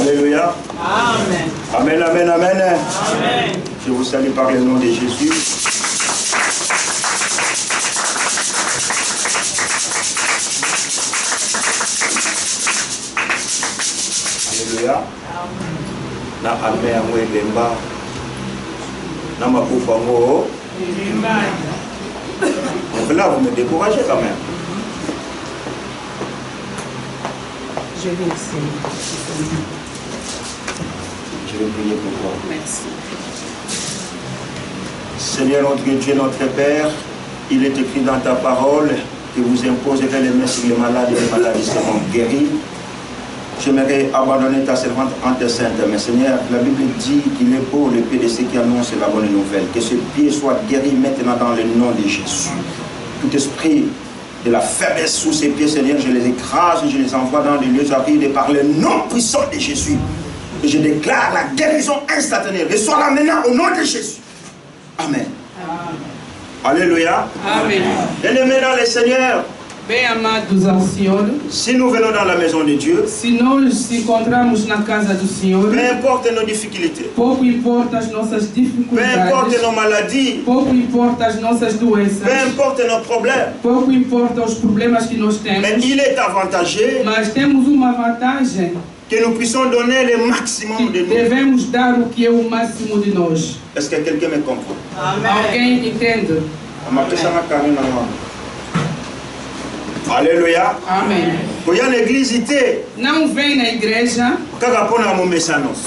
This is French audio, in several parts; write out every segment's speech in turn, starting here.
Alléluia. Amen. Amen, amen, amen. Amen. Je vous salue par le nom de Jésus. Alléluia. Na amen amwe lemba. Na makufa ngo. Donc là, vous me découragez quand même. Je vais essayer. Je vais prier pour toi. Merci. Seigneur notre Dieu, notre Père, il est écrit dans ta parole que vous imposerez les mains sur les malades et les malades seront guéris. J'aimerais abandonner ta servante en tes saintes mains. Seigneur, la Bible dit qu'il est beau le pied de ceux qui annoncent la bonne nouvelle. Que ce pied soit guéri maintenant dans le nom de Jésus. Tout esprit de la faiblesse sous ses pieds, Seigneur, je les écrase, je les envoie dans des lieux arides par le nom puissant de Jésus. Et je déclare la guérison instantanée. Reçois-la maintenant au nom de Jésus. Amen. Amen. Alléluia. Amen. Bien-aimés dans le Seigneur, Bem amados ao Senhor, si nous venons dans la maison de Dieu, se nós nos encontramos na casa do Senhor, peu importe nos difficultés, pouco importa as nossas peu importe dificuldades, nos maladies, pouco importa as nossas doenças, peu importe nos problèmes, pouco importa os problemas que nós mais temos, il est avantagé mas temos uma vantagem que nous puissions donner le maximum de que nous. devemos dar o que é o máximo de nós. Est-ce que quelqu'un me comprend? Alguém entende? Alléluia. Amém. Il y a une église ici, Não vem na igreja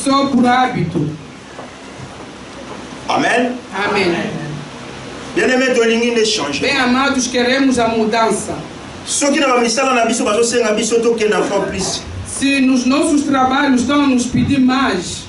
só por hábito. Amen. Amém. Bien-aimé, tolingi ne change. Bem amados, queremos a mudança. Ceux qui n'ont pas mis ça dans la biso, parce que c'est un biso qui n'a pas plus. Se nos nossos trabalhos estão a nos pedir mais,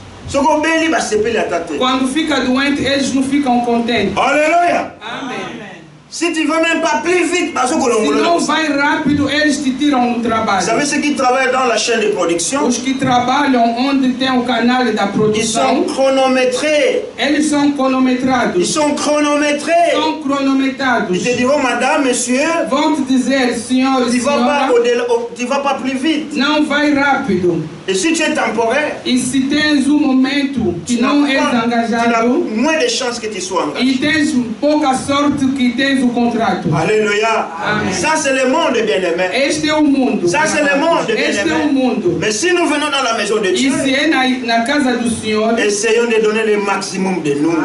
quando fica doente, eles não ficam contentes. Alléluia. Amém. Si tu ne veux même pas plus vite, parce que se não vai rápido, eles te tiram do trabalho. Vous savez ceux qui travaillent dans la chaîne de production? Os que trabalham onde tem o canal da produção, ils sont chronométrés. Eles são cronometrados. Ils sont chronométrés. São cronometrados. Ils te diront, madame, monsieur, vão te dizer, senhor, tu ne vas pas plus vite. Não vai rápido. Et si tu es temporaire, e se tens momento que não és engajado, tu as moins de chances que tu sois engagé. E tens pouca sorte que tens o contrato. Alléluia. Amen. Ça c'est le monde, bien-aimé. Este é o mundo. Ça c'est le monde, bien-aimé. Este é o mundo. Mais si nous venons dans la maison de Dieu, e se é na casa do Senhor, essayons de donner le maximum de nous.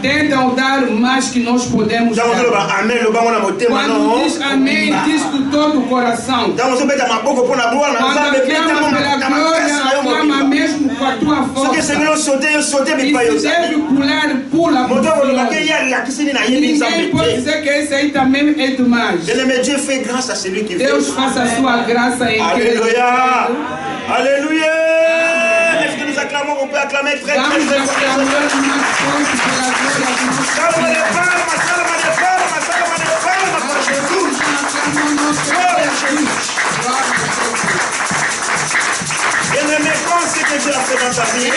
Tentam dar mais que nós podemos dar. Amen. Quando diz amém, diz com todo o coração. Quando clama pela glória, clama mesmo com a tua força. Se deve pular, pula. Ninguém pode dizer que esse aí também é demais. Dieu fait grâce à celui qui veut. Deus faça a sua graça em Alléluia. Alléluia. Est-ce que nous acclamons? On peut acclamer très très très fort. Bien-aimé, pense ce que Dieu a fait dans ta vie.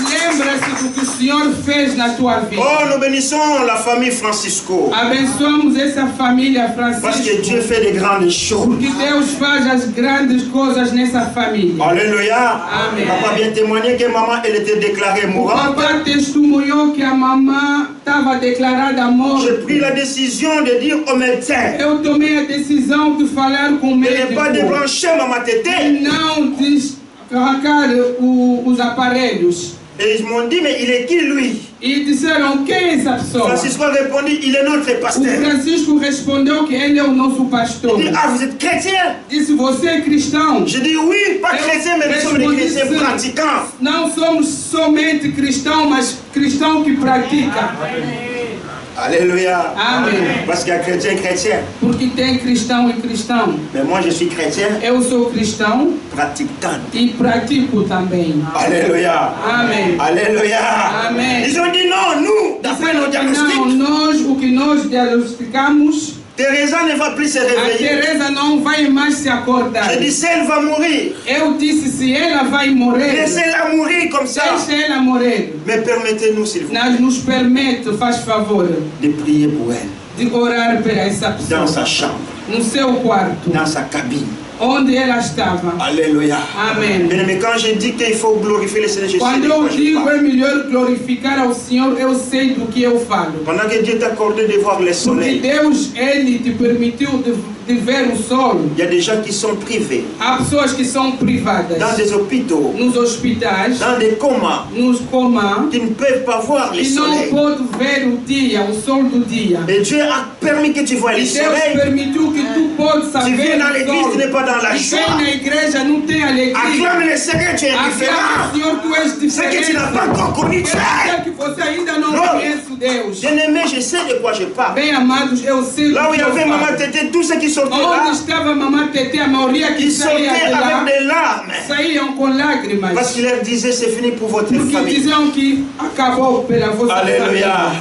Lembra-se do que o Senhor fez na tua vida. Oh, nous bénissons la famille Francisco. Abençoamos essa família Francisco. Parce que Dieu fait de grandes choses. Porque Deus faz as grandes coisas nessa família. Alléluia. Amém. Papa vient témoigner que maman elle était déclarée mourante. Papa testemunhou que a mamãe estava declarada morta. J'ai pris la décision de dire au médecin. Eu tomei a decisão de falar com o médico. De ne pas débrancher ma tétée. Não arrancar os aparelhos. Et ils m'ont dit, mais il est qui lui? E disseram, quem é essa pessoa? Francisco a répondu, il est notre pasteur. O Francisco respondeu que ele é o nosso pastor. Il dit, ah, vous êtes chrétien? Disse, você é cristão? Je dis, oui, pas chrétien, mais nous sommes des chrétiens pratiquants. Não somos somente cristãos, mas cristão que pratica. Alléluia. Amém. Parce qu'il y a chrétien, chrétien. Porque tem cristão e cristão. Mais moi, je suis chrétien. Eu sou cristão. Pratiquant. E pratico também. Alléluia. Amém. Alléluia. Amém. Ils ont dit non, nous, d'après nos diagnostics. Não, o que nós diagnosticamos. Teresa ne va plus se réveiller. A Teresa não vai mais se acordar. Je dis, si elle va mourir. Eu disse, se ela vai morrer. Laissez-la mourir comme ça. Deixa ela morrer. Mais permettez-nous, s'il vous plaît. Nos permite, faz favor. De prier pour elle. De orar por essa pessoa. Dans sa chambre. No seu quarto. Dans sa cabine. onde ela estava. Alléluia. Amém. Mais quand je dis qu'il faut glorifier le Seigneur, je sais Quando de quoi eu je digo parle. é melhor glorificar ao Senhor, eu sei do que eu falo. Pendant que Dieu t'a accordé de voir le Porque soleil, Deus, Ele te permitiu de ver o sol. il y a des gens qui sont privés, Há pessoas que são privadas dans des hôpitaux, nos hospitais, dans des comas, nos comas, qui ne peuvent pas voir le e não soleil. pode ver o dia, o sol do dia. Et Dieu a permis que tu vois le E Deus soleil. permitiu que tu podes Tu saber viens dans o l'église, sol. tu n'es pas dans la E joie. vem na igreja, não tem alegria. Acclame le Seigneur, tu es Aclama différent. o Senhor, tu és C'est que tu diferente. n'as pas encore connu Dieu. É que você ainda não Não. conhece o Deus. Bien-aimé, je sais de quoi je parle. Bem amados, eu sei Là où do il y que eu avait falo. Maman Tété, tous ceux qui sortaient Onde là, estava a mamãe Tete, a maioria que ils saía sortaient de lá, avec des larmes. saíam com lágrimas. Parce qu'il leur disait, c'est fini pour votre Porque famille. diziam que acabou pela vossa Alléluia. família.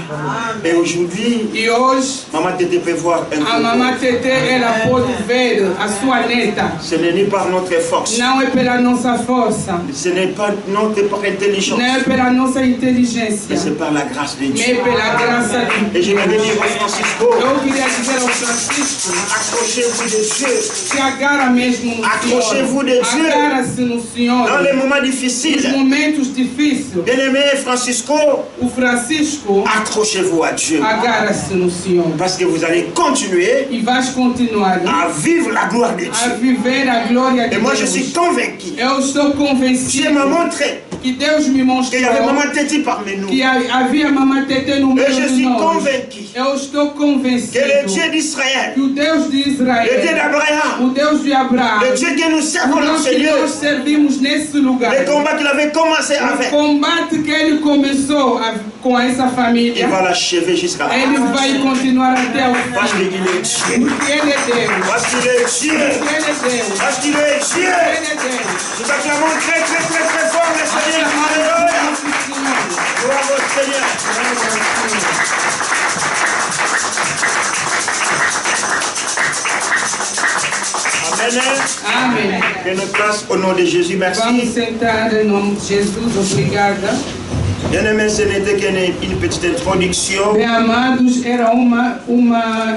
Et aujourd'hui, E hoje, Maman Tété peut voir un a peu. mamãe Tete, ela pode ver a sua neta. Ce n'est ni par notre force, Não é pela nossa força, ce n'est pas notre par intelligence, não é pela nossa mais inteligência, c'est par la grâce de mas Dieu. pela graça de Et je Deus. vais dire au Francisco, Eu queria dizer ao Francisco, accrochez-vous de Dieu. se agarra mesmo no Accrochez-vous de Senhor. Dieu. Agarra-se no Senhor. Dans les moments Nos difficiles, momentos difíceis, bien-aimé Francisco, o Francisco accrochez-vous à Dieu. agarra-se no Senhor. Parce que vous allez continuer E vais continuar à vivre la gloire de a Dieu. viver a glória de Et moi, je Deus. suis convaincu. Eu estou Dieu convencido m'a montré que Deus me qu'il mostrou y avait Maman Tété parmi nous. que havia mamãe Tete no Et meio je de suis nós. convaincu Eu estou que convencido le Dieu d'Israël, que o Deus de le Dieu Israel, d'Abraham, o Deus de Abraão, le Dieu que nous servons o dans Deus ce que lieu, nós servimos nesse lugar, le combat qu'il avait commencé o avec, combate que ele começou com essa il família, va l'achever jusqu'à la ele fin. vai continuar até o Parce fim. qu'il est Dieu. Porque ele é Deus. Parce qu'il est Dieu. Porque ele é Deus. Parce qu'il est Dieu. Ele é Deus. Nous acclamons très très très très fort le Seigneur. Alléluia. Gloire au Seigneur. Amen. Amém. Que nous place au nom de Jésus. Merci. Vamos sentar em nome de Jesus. Obrigada. Bien-aimé, ce n'était qu'une petite introduction Bem amados, era uma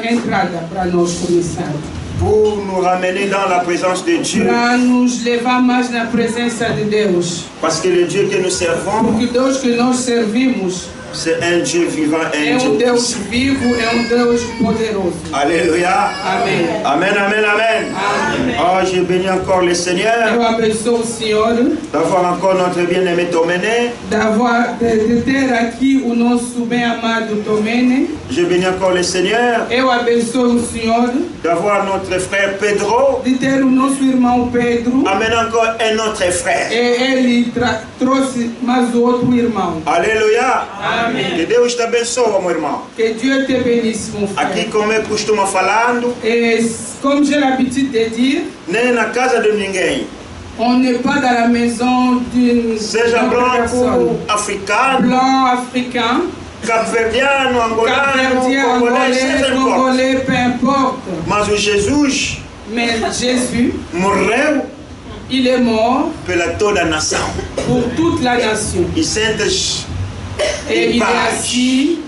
entrada para nós começar. pour nous ramener dans la présence de Dieu. Para nos levar mais na presença de Deus. Parce que le Dieu que nous servons, Porque o Deus que nós servimos c'est un Dieu vivant, é un Dieu Deus puissant. vivo, é Deus poderoso. Alléluia. Amém. Amen, amen, amen. Amém. Oh, je bénis encore le Seigneur Eu abençoo o Senhor d'avoir encore notre bien-aimé Domené. de ter aqui o nosso bem-amado Tomene. Je bénis encore le Seigneur Eu abençoo o Senhor d'avoir notre frère Pedro. de ter o nosso irmão Pedro. Amène encore un autre frère. E ele trouxe mais outro irmão. Alléluia. Amém. Que Deus te abençoe, meu irmão. Que Deus te benisse, mon Aqui, frère. como eu costumo falando, Et comme j'ai l'habitude de dire, nem na casa de ninguém, on n'est pas dans la maison d'une seja autre branco, personne. africano, Blanc, africain, cap-verdiano, angolano, Cap-Verdien, congolais, seja Angolais, importa. Congolais, peu importe. Mas o Jesus Mais Jésus, morreu il est mort pela toda a nação. pour toute la nation. E sentes Et il est paz assis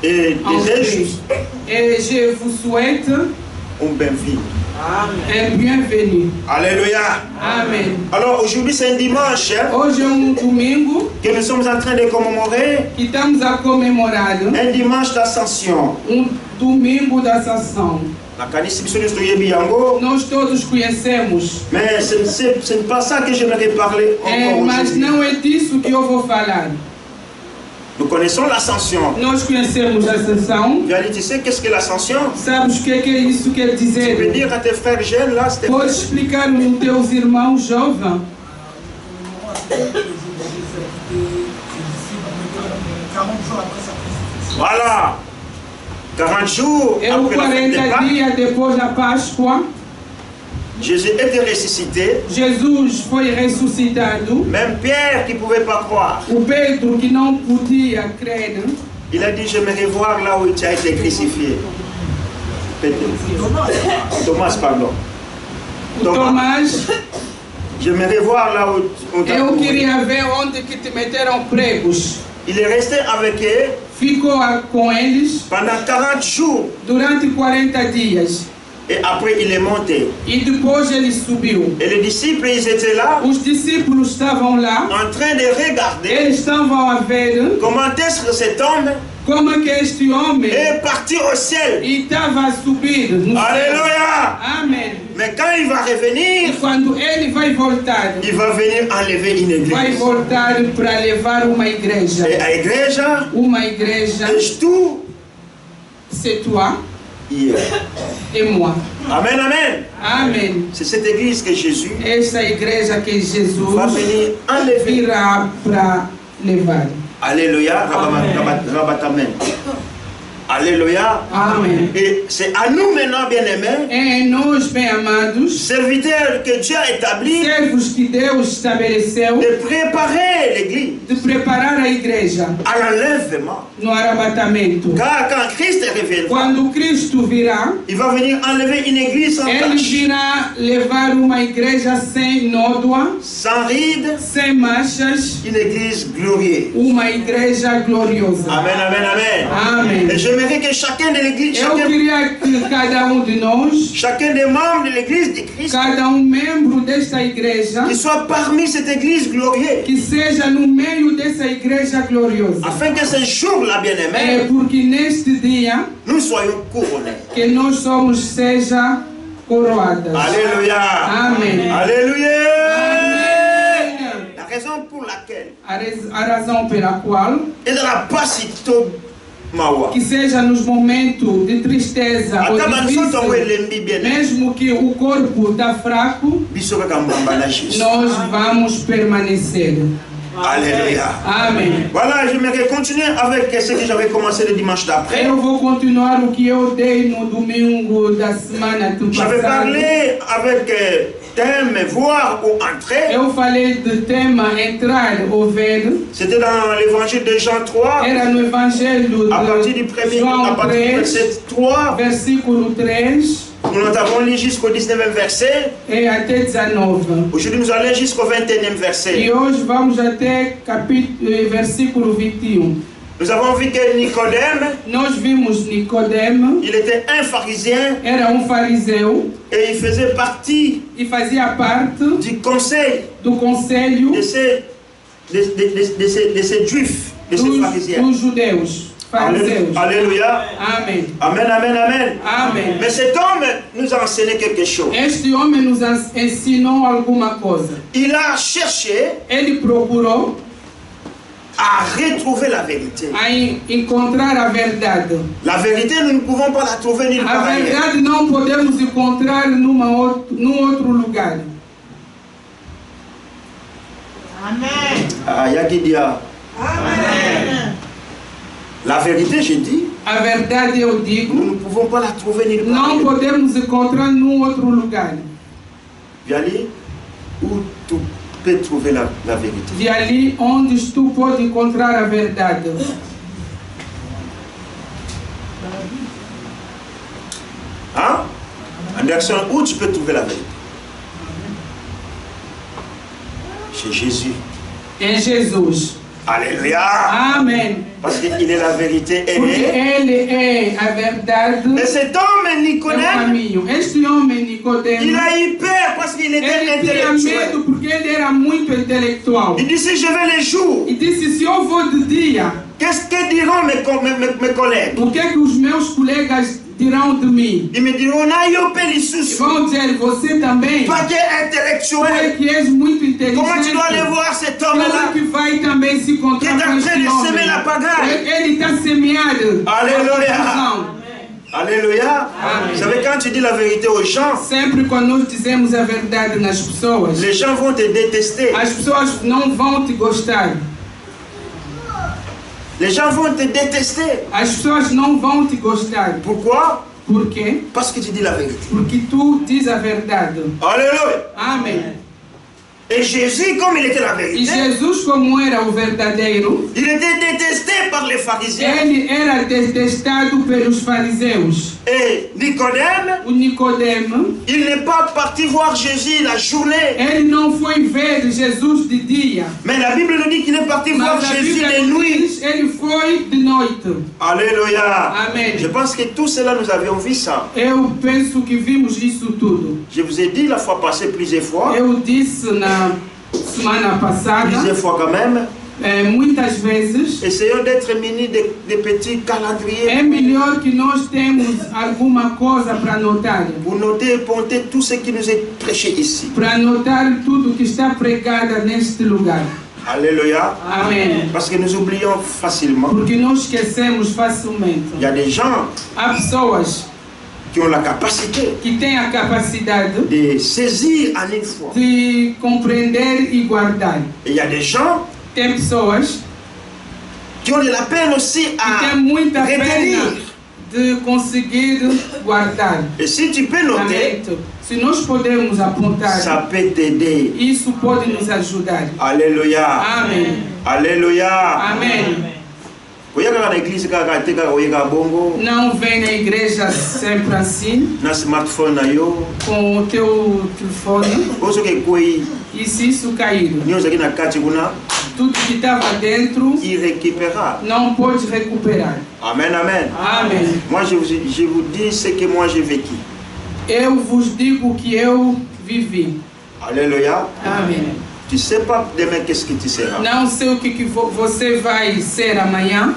e en desejo paix. Et je vous souhaite bem-vindo. un bienvenue. Alléluia. Amen. Alors aujourd'hui c'est un dimanche hein, Hoje é domingo que nous sommes en train de commémorer, que estamos a comemorar un dimanche d'ascension. domingo da Ascensão. Na kanisa biso nyonso toyebi yango, Nós todos conhecemos, mais ce n'est pas ça que j'aimerais parler encore mas aujourd'hui. não é disso que eu vou falar. Nous connaissons l'ascension. Nós conhecemos a Ascensão. Tu sais qu'est-ce que l'ascension? Sabes o que é isso quer Tu peux dizer? dire à tes frères jeunes là, c'était Podes explicar aos teus irmãos jovens? voilà, 40 jours É o après la fête des 40 Pâques, dias depois da Páscoa. Jésus était ressuscité. Jesus foi ressuscitado. Même Pierre qui ne pouvait pas croire, O Pedro, que não podia crer, il a dit j'aimerais voir là où tu as été crucifié. Thomas, pardon. o Tomás, J'aimerais voir là où on t'a eu trouvé. queria ver onde que te meteram pregos. Il est resté avec eux Ficou com eles pendant 40 jours. durante 40 dias. Et après il est monté. E depois ele subiu. Et les disciples, ils étaient là. Os discípulos estavam lá. En train de regarder. Eles estavam a ver. Comment est-ce que cet homme como que este homem est parti au ciel. E estava a subir no Alléluia. Amém. Mais quand il va revenir, e quando ele vai voltar, il va venir enlever une église. Vai voltar para levar uma igreja. Et a igreja, uma igreja, és tu, c'est toi, et moi. Amen, amen. Amen. C'est cette église que Jésus essa igreja que Jesus va venir enlever. Virá para levar. Alléluia. Rabat-amen. Alléluia. Amen. Et c'est à nous maintenant, bien-aimés, e nós, bem amados, serviteurs que Dieu a établis, servos que Deus estabeleceu, de préparer l'église, de preparar a igreja à l'enlèvement. No arrebatamento. Car quand Christ reviendra, quando Cristo virá, il va venir enlever une église sans ele tache, virá levar uma igreja sem nódoa, sans rides, sem manchas, une église glorieuse. Uma igreja gloriosa. Amen, amen, amen. Amen. Et j'aimerais que chacun de l'église, Eu queria que cada de nós, chacun des membres de l'église de Christ, cada membro desta igreja, qui soit parmi cette église glorieuse, que seja no meio dessa igreja gloriosa, afin que ce jour-là, bien-aimé, porque neste dia, nous soyons couronnés. Que nós seja coroadas. Alléluia. Amen. Alléluia. Amen. La raison pour laquelle, a razão pela qual, et dans la passité, que seja nos momentos de tristeza ou difícil, mesmo que o corpo está fraco, nós vamos permanecer. Alléluia. Amen. Voilà, j'aimerais continuer avec ce que j'avais commencé le dimanche d'après. Eu vou continuar o que eu dei no domingo da semana passada. J'avais parlé avec thème voir ou entrer. Eu falei do tema entrar ou ver. C'était dans l'évangile de Jean 3. Era no evangelho à partir du premier, João à partir du verset 3. Versículo 3. Nous avons lu jusqu'au 19e verset. E até 19. Aujourd'hui, nous allons jusqu'au 21e verset. E hoje vamos até versículo 21. Nous avons vu que Nicodème, nós vimos Nicodème, il était un pharisien, era fariseu, et il faisait partie, e fazia parte du conseil, do conselho de ces juifs, de ces pharisiens, dos judeus. Alléluia. Amen. Amen, amen, amen. Amen. Mais cet homme nous a enseigné quelque chose. Este homem nos ensinou alguma coisa. Il a cherché, ele procurou, à retrouver la vérité. A encontrar a verdade. La vérité, nous ne pouvons pas la trouver nulle part. A verdade não podemos encontrar num outro lugar. Amen. Ah, Yagidia. Amen. La vérité, je dis. A verdade eu digo. Nous ne pouvons pas la trouver nulle part. Não podemos encontrar num outro lugar. Viali, où tu peux trouver la vérité. De ali onde tu pode encontrar a verdade. Hein? Anderson, où tu peux trouver la vérité? Chez Jésus. Em Jesus. Alléluia. Amen. Parce qu'il est la vérité. Porque ele é a verdade. Et cet homme Nicodème, este homem Nicodème, il a eu peur parce qu'il était intellectuel. Tinha medo porque ele era muito intelectual. Il dit si je vais les jours. E disse se eu vou de dia. Qu'est-ce que diront mes collègues? O que os meus colegas dirão de mim? Ils me diront vão dizer você também. Toi qui es intellectuel. Que és muito inteligente. Comment tu dois aller voir cet homme-là? Que vai também se encontrar com este homem. Ele está semeado. Alléluia. Alléluia. Vous savez, quand tu dis la vérité aux gens, sempre quando nós dizemos a verdade nas pessoas, les gens vont te détester. As pessoas não vão te gostar. Les gens vont te détester. As pessoas não vão te gostar. Pourquoi? Por quê? Parce que tu dis la vérité. Porque tu diz a verdade. Alléluia. Amém. Et Jésus, comme il était la vérité, e Jesus, como era o verdadeiro, il était détesté par les pharisiens. Ele era detestado pelos fariseus. Et Nicodème, il n'est pas parti voir Jésus la journée. Ele não foi ver Jesus de dia. Mais la Bible nous dit qu'il est parti voir Jésus de nuit. Ele foi de noite. Alléluia. Amen. Je pense que tout cela nous avions vu ça. Eu penso que vimos isso tudo. Je vous ai dit la fois passée plusieurs fois. Eu disse na semana passada. Plusieurs fois quand même. Muitas vezes. Essayons d'être munis de petits calendriers. É melhor que nós temos alguma coisa para anotar. Pour noter et ponter tout ce qui nous est prêché ici. Para anotar tudo que está pregado neste lugar. Alléluia. Amen. Parce que nous oublions facilement. Porque nós esquecemos facilmente. Il y a des gens. Há pessoas qui ont la capacité que têm a capacidade de saisir en une fois. De compreender e guardar. Et il y a des gens. Tem pessoas qui ont de la peine aussi à tem muita retenir. De conseguir guardar. Et si tu peux noter, se nós podemos apontar, ça peut t'aider. Isso pode nos ajudar. Alléluia. Amen. Alléluia. Amen. Não vem na igreja sempre assim. Na smartphone com o teu telefone. E se isso cair, tudo que estava dentro não pode recuperar. Amen, amen. Amen. Moi je vous dis ce que moi j'ai vécu. Eu vos digo que eu vivi. Alléluia. Amen. Tu sais pas demain qu'est-ce que tu seras. Não sei o que você vai ser amanhã.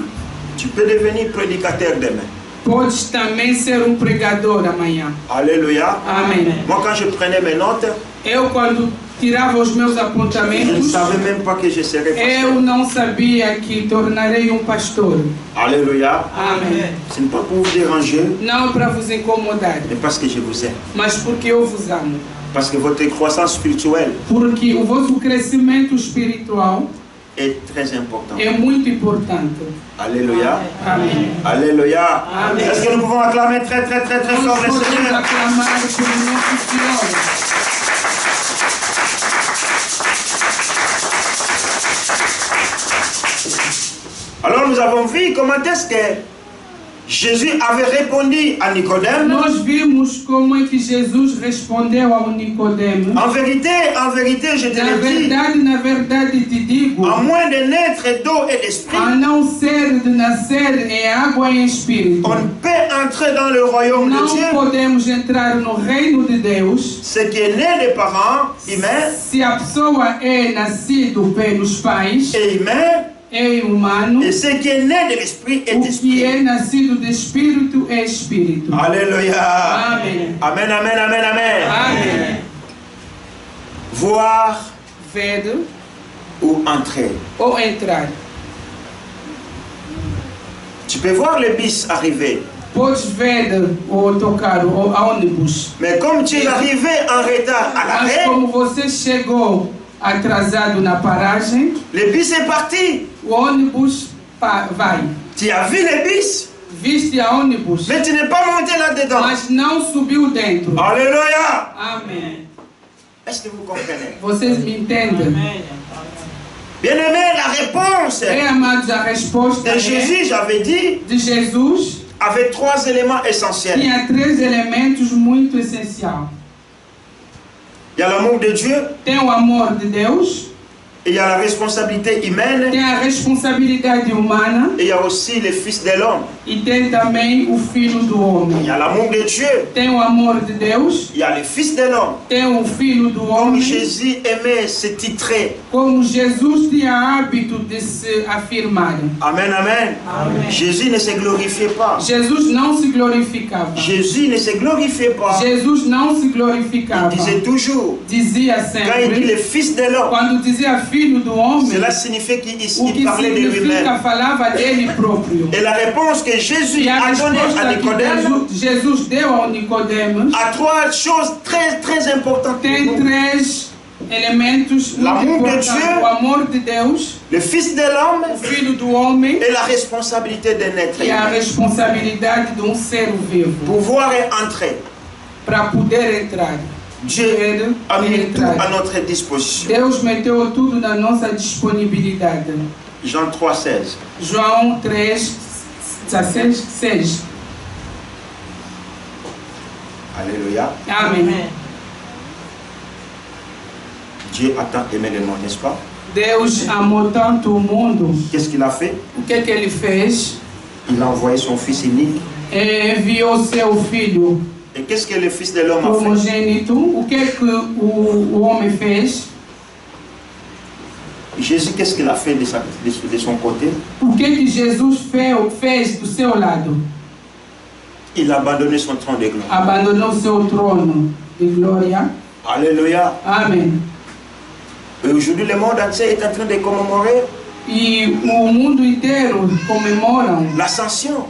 Tu peux devenir prédicateur demain. Podes também ser pregador amanhã. Alléluia. Amen. Moi quand je prenais mes notes, eu quando tirava os meus apontamentos, je ne savais même pas que je serais pasteur. Eu não sabia que tornarei pastor. Alléluia. Amen. Ce n'est pas pour vous déranger. Não para vos incomodar. Mais parce que je vous aime. Mas porque eu vos amo. Parce que votre croissance spirituelle. Porque o vosso crescimento espiritual est très important. É muito importante. Alléluia. Amen. Alléluia. Amen. Est-ce que nous pouvons acclamer très très très très fort le Seigneur? Alors nous avons vu comment est-ce que Jésus avait répondu à Nicodème. Nós vimos como é que Jesus respondeu ao Nicodemo. En vérité, je te le dis. Na verdade te digo. À moins de naître d'eau et d'esprit. A não ser de nascer em água e espírito. On ne peut entrer dans le royaume de Dieu. Não podemos entrar no reino de Deus. Ce qui est né des parents humains. Se a pessoa é nascido pelos pais. Et humain. É humano. Et ce qui est né de l'esprit est esprit. O que é nascido de espírito é espírito. Alléluia. Amen. Amen, amen, amen, amen. Amen. Voir. Ver. Ou entrer. Ou entrar. Tu peux voir le bus arriver. Podes ver o autocarro ou ônibus. Mais comme tu es arrivé en retard à l'arrêt. Mas como você chegou atrasado na paragem. Le bus est parti. O ônibus vai. Tu as vu le bus? Viste a ônibus. Mais tu n'es pas monté là-dedans. Mas não subiu dentro. Alléluia. Amém. Est-ce que vous comprenez? Vocês me entendem? Bien-aimé, la réponse amados, a resposta de Jésus, j'avais dit, de Jesus avait 3 éléments essentiels. Tinha 3 elementos muito essenciais. Il y a l'amour de Dieu. Tem o amor de Deus. Et il y a la responsabilité humaine. Tem a responsabilidade humana. Et il y a aussi le Fils de l'homme. E tem também o Filho do homem. Il y a l'amour de Dieu. Tem o amor de Deus. Il y a le Fils de l'homme. Tem o Filho do Comme homem. Jésus aimait se titrer. Como Jesus tinha hábito de se afirmar. Amen, amen. Amen. Jésus ne se glorifiait pas. Jesus não se glorificava. Jésus ne se glorifiait pas. Jesus não se glorificava. Il disait toujours. Dizia sempre. Quand il dit le Fils de l'homme. Quando dizia Filho do homem. Cela signifie qu'il parlait de lui-même. lui-même. Dele próprio. Et la réponse que Jésus a donnée à Nicodème. Jesus deu ao Nicodemo. A 3 choses très très importantes. Tem 3 elementos l'amour de Dieu, o amor de Deus, le Fils de l'homme, o Filho do homem, et la responsabilité d'un être e a humain. responsabilidade de ser vivo. Pouvoir entrer. Para poder entrar. Dieu a mis tout à notre disposition. Deus meteu tudo na nossa disponibilidade. Jean 3,16. João 3:16. Alléluia. Amen. Dieu a tant aimé le monde, n'est-ce pas? Deus amou tanto o mundo. Qu'est-ce qu'il a fait? O que ele fez? Il a envoyé son fils unique. Enviou seu filho Et qu'est-ce que le fils de l'homme a fait? primogênito. O que o homem fez? Jésus, qu'est-ce qu'il a fait de son côté? O que Jesus fez do seu lado? Il a abandonné son trône de gloire. Abandonou seu trono de glória. Alléluia. Amém. Et aujourd'hui, le monde entier est en train de commémorer E o mundo inteiro comemoram l'ascension.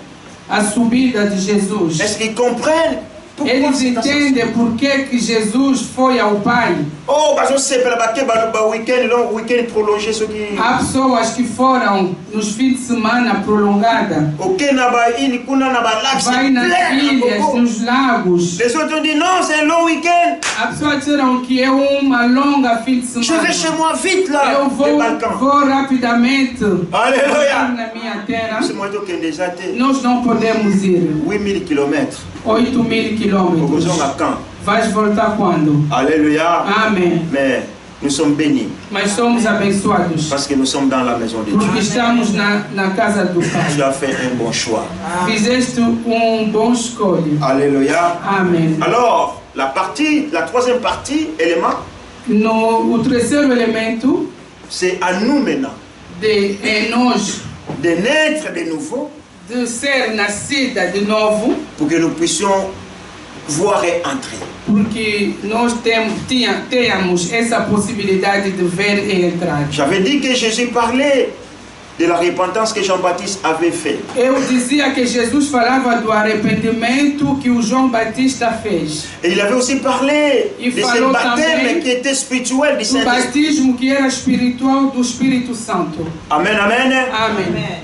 a subida de Jesus. Est-ce qu'ils comprennent pourquoi Eles cette ascension? entendem por que Jesus foi ao Pai. Oh, bah je sais, week-end prolongé, ceux qui. Há pessoas que foram nos fins de semana prolongada. Ok, nabaïni, kuna nabalak, Vai nas ilhas, nos lagos. Les autres ont dit non, c'est un long week-end. Há pessoas disseram que é uma longa fim de Je semana. vais chez moi vite là. Eu Les Balkans. vou rapidamente Alléluia. na minha terra. C'est moi qui ai déjà été. Nós não podemos ir 8000 km. 8.000 Au quilômetros. besoin à quand? Vais voltar quando? Alléluia. Amém. Mais nous sommes bénis Mas somos abençoados. parce que nous sommes dans la maison de Dieu. Porque estamos na casa do Tu Pai. as fait un bon choix. Fizeste bom escolha. Alléluia. Amém. Alors, la troisième partie, élément, O terceiro elemento c'est à nous maintenant é nós de naître de nouveau de ser nascida de novo, pour que nous puissions voir et entrer. porque nós temos essa possibilidade de ver e entrar. J'avais dit que Jésus parlait de la repentance que Jean-Baptiste avait fait. Eu dizia que Jesus falava do arrependimento que o João Batista fez. Et il avait aussi parlé Il de ce falou baptême também qui était spirituel du Do Saint-Esprit. batismo que era espiritual do Espírito Santo. Amen, amen. Amém.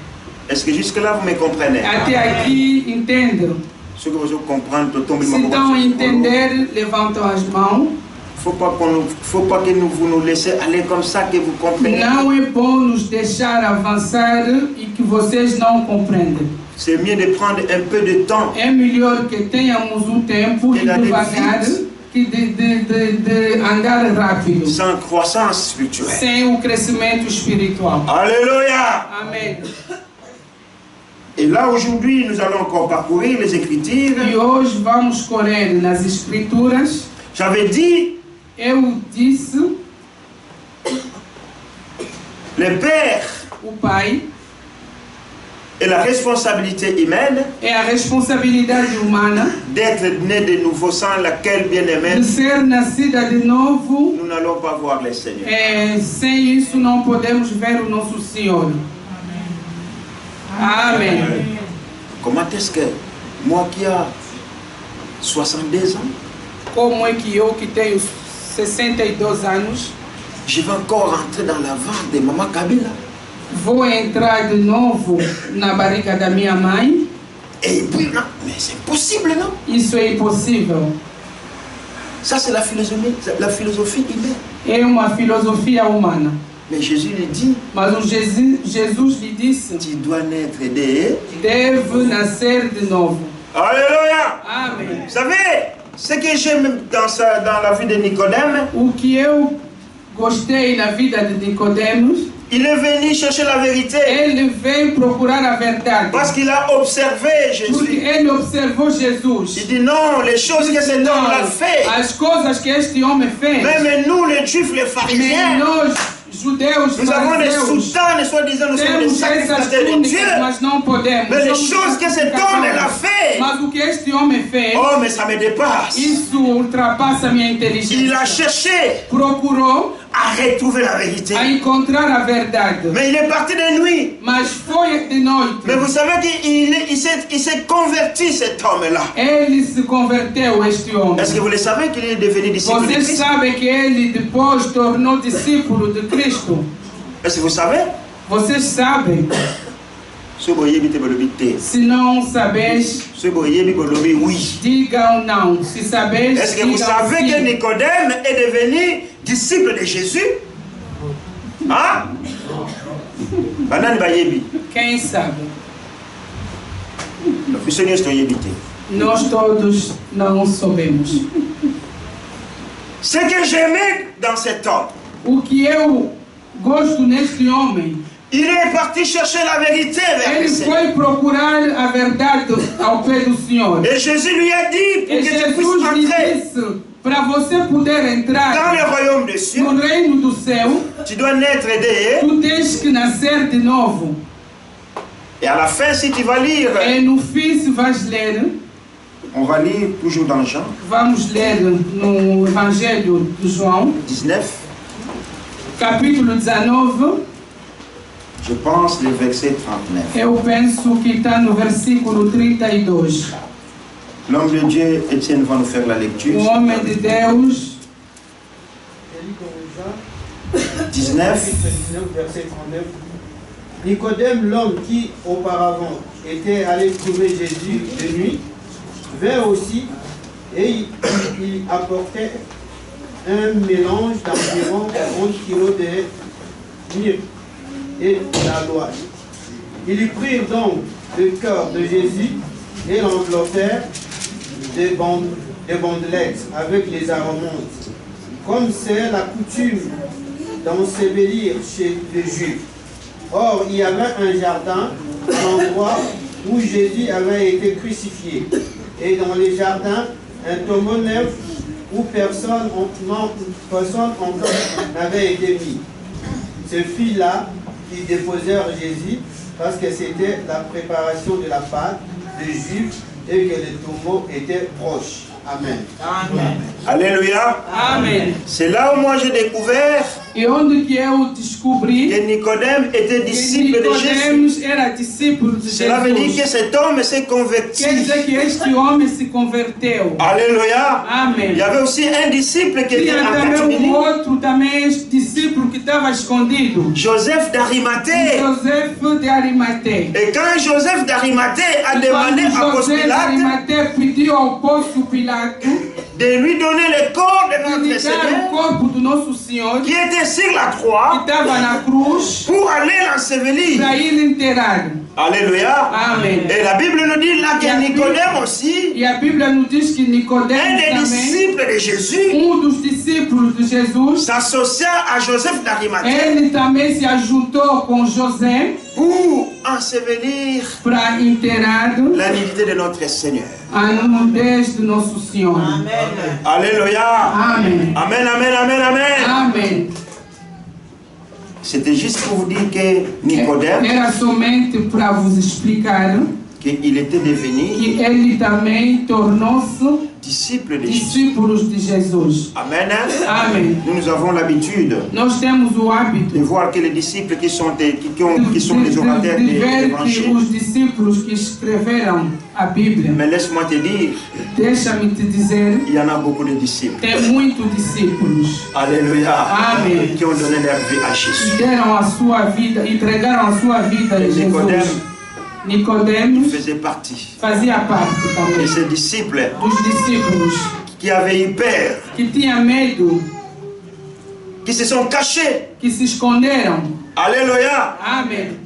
Est-ce que jusque-là vous me comprenez? Até aqui entendem. Ce que vous comprenez, Se estão a entender, levantam as mãos. Faut pas que vous nous laissez aller comme ça, que vous compreniez. Não é bom nos deixar avançar e que vocês não compreendem. C'est mieux de prendre un peu de temps. É melhor que tenhamos tempo e devagar que de andar rápido. Sans croissance spirituelle. Sem o crescimento espiritual. Alléluia. Amém. Et là, aujourd'hui, nous allons encore parcourir les Écritures. E hoje vamos correr nas Escrituras. J'avais dit, Eu disse, le Père o Pai et la responsabilité humaine é a responsabilidade humana d'être né de nouveau, sans laquelle, bien aimé, de ser nascida de novo. nous n'allons pas voir le Seigneur. Sem isso não podemos ver o nosso Senhor. Amém. Comment est-ce que moi qui ai 62 ans, Como é que eu que tenho 62 anos je vais encore rentrer dans la vente de Maman Kabila? vou entrar de novo na barriga da minha mãe? Et puis, non, mais c'est possible, non? Isso é impossível. Ça, c'est la philosophie humaine. É uma filosofia humana. Mais Jésus lui dit, Mas Jesus lhe disse: tu dois naître de... deve nascer de novo. Alléluia! Amém. Vous savez, ce que j'aime dans la vie de Nicodème, O que eu gostei na vida de Nicodemos, il est venu chercher la vérité. ele veio procurar a verdade. Parce qu'il a observé Porque Jésus. ele observou Jesus. Il dit non, les choses que cet homme a fait, As coisas que este homem fez, même nous les juifs, les nem pharisiens, nós, judeus, nous avons des fariseus, soutanes, soi-disant nous sommes des temos essas sacrificateurs de túnicas, Dieu. mas não podemos. Mais les Somos choses que cet homme a fait, Mas o que este homem fez, oh mais ça me dépasse. isso ultrapassa a minha Il a inteligência. cherché Procurou à retrouver la vérité. a encontrar a verdade, Mais il est parti de nuit. mas foi de noite. Mais vous savez qu'il s'est converti, cet homme-là. Ele se converteu, este homem. Est-ce que vous le savez qu'il est devenu disciple de Vocês Christ? sabem que ele depois tornou discípulo de Cristo. Est-ce que vous savez? Vocês sabem. Se não sabeis, oui. digam não. Se sabeis, Est-ce que vous digam savez que sim. Nicodème est devenu disciple de Jésus? Hein? Quem sabe? Nós todos não soubemos. Ce que j'aimais dans cet homme, o que eu gosto neste homem, il est parti chercher la vérité vers ele foi procurar a verdade ao pé do Senhor. Et Jésus lui a dit, pour E que tu Jesus puisses lhe entrer disse, para você poder entrar dans le royaume des cieux, no reino do céu, tu dois naître de... tu tens que nascer de novo. Et à la fin, si tu vas lire, E no fim, se vais ler, on va lire toujours dans Jean vamos ler no Evangelho de João, 19, capítulo 19, je pense le verset 39. eu penso que está no versículo 32. L'homme de Dieu, Étienne, va nous faire la lecture. O homem de Deus, 19, verset 39. Nicodème, l'homme qui auparavant était allé trouver Jésus de nuit, vint aussi et il apportait un mélange d'environ 11 kilos de myrrhe et d'aloès. Ils y prirent donc le cœur de Jésus et l'enveloppèrent de bandelettes avec les aromates, comme c'est la coutume d'ensevelir chez les Juifs. Or, il y avait un jardin à l'endroit où Jésus avait été crucifié. Et dans les jardins, un tombeau neuf où personne encore n'avait été mis. Ce fut là qu'ils déposèrent Jésus parce que c'était la préparation de la Pâque des Juifs et que le tombeau était proche. Amen. Amen. Alléluia. Amen. C'est là où moi j'ai découvert E onde que eu descobri que Nicodème était que disciple de Jésus. Nicodemos era discípulo de Cela veut dire Jesus. que cet homme s'est converti. Quer dizer que este homem se converteu. Alléluia. Amen. Il y avait aussi un disciple qui était Tinha en também catimini, outro também discípulo que estava escondido. Joseph d'Arimathée. Joseph de Arimathée. Et quand Joseph d'Arimathée a demandé Quando à José de Pilate Arimathée pediu ao Pôncio Pilato de lui donner le corps de de notre lhe dar o Seigneur corpo do nosso Senhor qui que était sur la croix estava na cruz pour aller l'ensevelir. para ir enterrar. Alléluia. Amen. Et la Bible nous dit là que Nicodème aussi, E a Bíblia nos diz que un Nicodemos des também, disciples de Jésus, dos discípulos de Jesus, s'associa à Joseph d'Arimathée ele também se ajuntou com José pour ensevelir para enterrar la nudité de notre Seigneur. a nudez do nosso Senhor. Alléluia. Amen. Amen, amen, amen, amen. Amém. C'était juste pour vous dire que Nicodème, Era somente para vos explicar qu'il était devenu que ele também tornou-se disciple de Jésus. discípulos de Jesus. Amen. Amém. Nous avons l'habitude Nós temos o hábito de voir que les disciples qui sont les orateurs de de ver que l'évangile. os discípulos que escreveram a Bíblia, Mais laisse-moi te dire, deixa-me te dizer, il y en a beaucoup de disciples. tem muitos discípulos Alléluia. Amen. Qui ont donné leur vie à Jésus. que deram a sua vida, entregaram a sua vida a Jesus. Nicodemos faisait partie. fazia parte Et também ces disciples dos discípulos qui avaient eu peur, que tinha medo, qui se sont cachés. que se esconderam. Alléluia. Amém.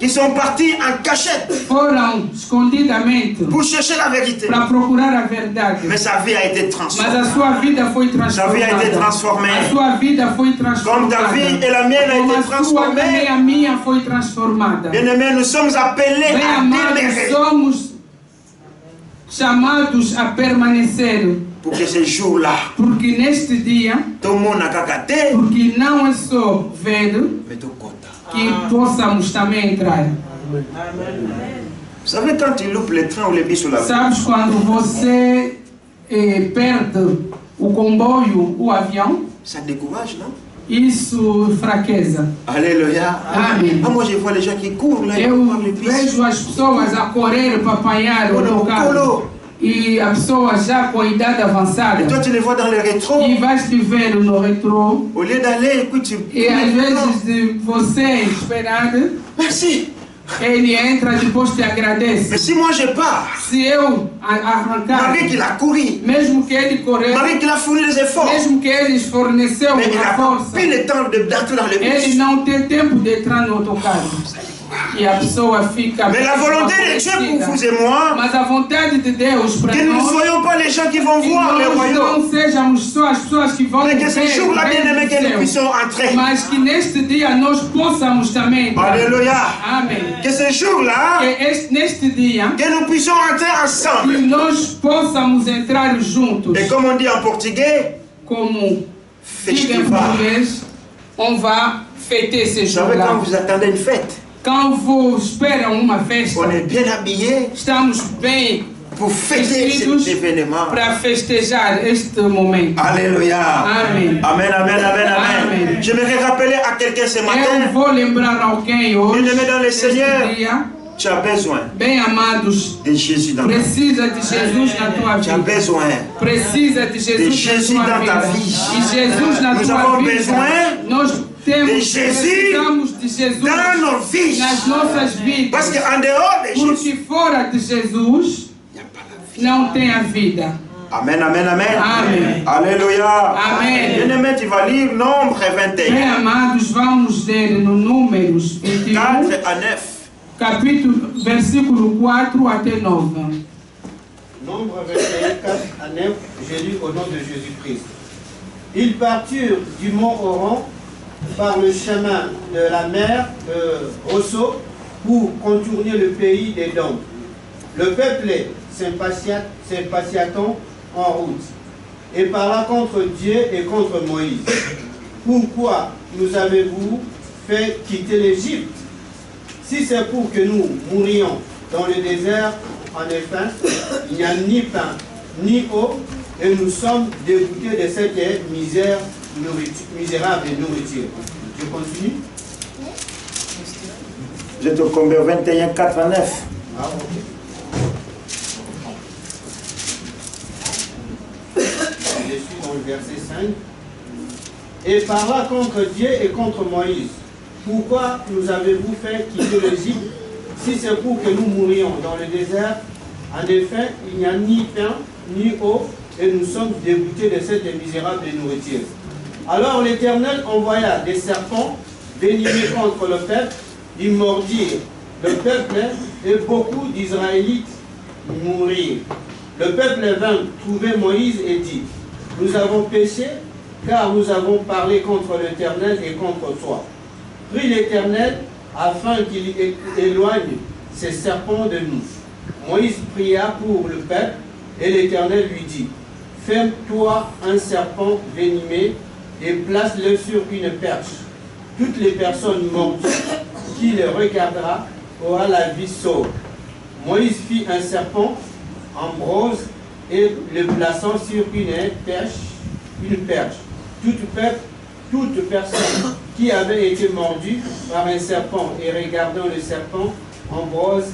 Qui sont partis en cachette Foram escondidamente pour chercher la vérité. para procurar a verdade. Mais sa vie a été Mas transformée. a sua vida foi Sa vie a été transformada. transformée. A sua vida foi Comme transformada. ta vie et la mienne a Como été a sua também transformée. a minha foi transformada. Bien-aimés, nous sommes appelés Bem à amados, demeurer somos chamados a permanecer. pour que ce jour-là, Porque neste dia, tout le monde a cagaté, porque não é só ver, mais tout content. que possamos também entrar. Vous savez, quand tu loupes le train ou le bus ou la Sabes quando você perde o comboio, o avião? ça décourage, non? Isso fraqueza. Alléluia. Amen. Ah, moi, je vois les gens qui courent là, ils Eu prennent le bus. vejo as pessoas a correr para apanhar o local. E a pessoa já com a idade avançada. Et toi, tu les vois dans le rétro. E vais te ver no retrô. Au lieu d'aller, écoute, tu... E às vezes de você esperar, Merci. ele entra depois te agradece. Mais si moi je pars, Se eu arrancar, malgré qu'il a couru, mesmo que ele correu, malgré qu'il a fourni les efforts, mesmo que ele forneceu mais il a n'a força, pas pris le temps d'entrer dans le ele bus. não tem tempo de entrar no autocarro. Mais la volonté de Dieu pour vous et moi, que nous ne soyons pas les gens qui vont voir le royaume. Mais que ce jour-là, bien-aimé, que nous puissions entrer. Alléluia. Que ce jour-là, que nous puissions entrer ensemble. Et comme on dit en portugais, on va fêter ce jour-là. Quand vous attendez une fête, quand vous espérez uma festa, on est bien habillé. Estamos bem pour fêter cet événement. Para festejar este momento. Alléluia. Amen. Amen, amen, amen, amen. J'aimerais rappeler à quelqu'un ce matin. Eu vou lembrar alguém hoje. Bien-aimé dans le Seigneur. Tu as besoin bem amados, de Jésus dans precisa de Jesus na tua vida. Tu as besoin precisa de Jesus dans ta vie. E Jesus na Nous tua avons vida. besoin Nós temos de Jésus de Jesus dans nos vies. Nas nossas vidas. Parce qu'en dehors de Jésus, porque fora de Jesus não tem a vida. Amen, amen, amen. Amen. Alléluia. Amen. Bien-aimé, tu vas lire Nombre 21. Bem amados, vamos ler no Números 21. 4 à 9. Capítulo, versículo 4 até 9. Nombre 21, 4 à 9, j'ai lu au nom de Jésus-Christ. Ils partirent du mont Oran par le chemin de la mer de Rosso pour contourner le pays des Dômes. Le peuple s'impatientant en route et parla contre Dieu et contre Moïse. Pourquoi nous avez-vous fait quitter l'Égypte? Si c'est pour que nous mourions dans le désert, en effet, il n'y a ni pain, ni eau, et nous sommes dégoûtés de cette misérable nourriture. Je continue. Je te combien 21, 4 à 9. Ah, ok. Je suis dans le verset 5. Et parla contre Dieu et contre Moïse. Pourquoi nous avez-vous fait quitter l'Égypte, si c'est pour que nous mourions dans le désert? En effet, il n'y a ni pain, ni eau, et nous sommes dégoûtés de cette misérable nourriture. Alors l'Éternel envoya des serpents venimeux contre le peuple, ils mordirent le peuple, et beaucoup d'Israélites mourirent. Le peuple vint trouver Moïse et dit: nous avons péché, car nous avons parlé contre l'Éternel et contre toi. Prie l'Éternel afin qu'il éloigne ces serpents de nous. Moïse pria pour le peuple et l'Éternel lui dit: fais-toi un serpent venimeux et place-le sur une perche. Toutes les personnes mortes qui le regardera aura la vie sauve. Moïse fit un serpent en bronze et le plaçant sur une perche. Toute personne qui avait été mordue par un serpent et regardant le serpent en bronze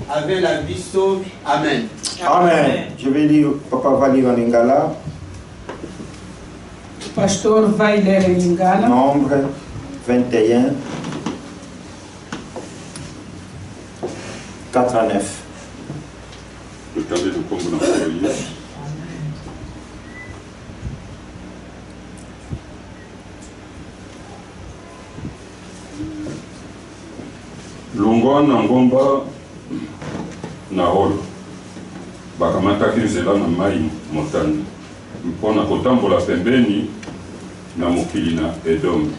avait la vie sauve. Amen. Amen. Je vais lire, papa va lire en lingala. Pastor vai ler em lingala. Nombre 21, 4 à 9. Le cadet de Congo n'a pas eu. Longwa na ngomba na holo bakamataki nzela na mai motani mpona kotambola pembeni na mokili na Edom.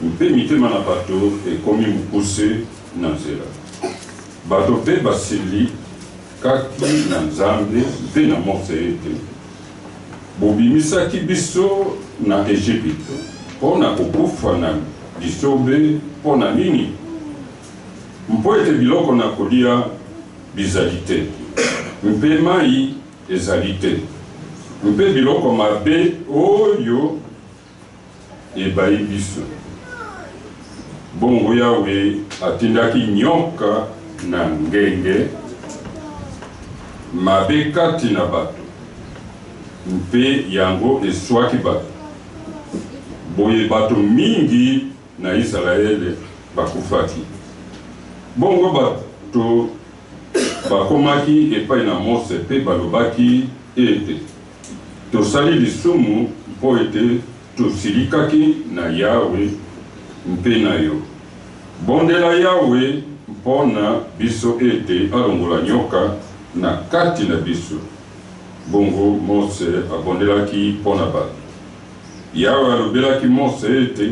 Mpe mitema na bato ekomi mokuse na nzela. Bato mpe basili kaki na Nzambe mpe na morse ete bobimisaki biso na Ejipito mpona kokufa na bisobe mpona nini? Mpo ete biloko na kolia bizali te, mpe mai ezali te, mpe biloko mabe oyo ebayi biso. Bongo Yawe atindaki nyoka na ngenge mabe kati na bato, mpe yango eswaki bato. Boye bato mingi na Israele bakufaki. Bongo bato bakomaki epai na Mose mpe balobaki ete tosali lisumu mpo ete tosilikaki na Yawe mpe na yo. Bondela Yawe mpona biso ete alongola nyoka na kati na biso. Bongo Mose abondelaki mpona bato. Yawe alobelaki Mose ete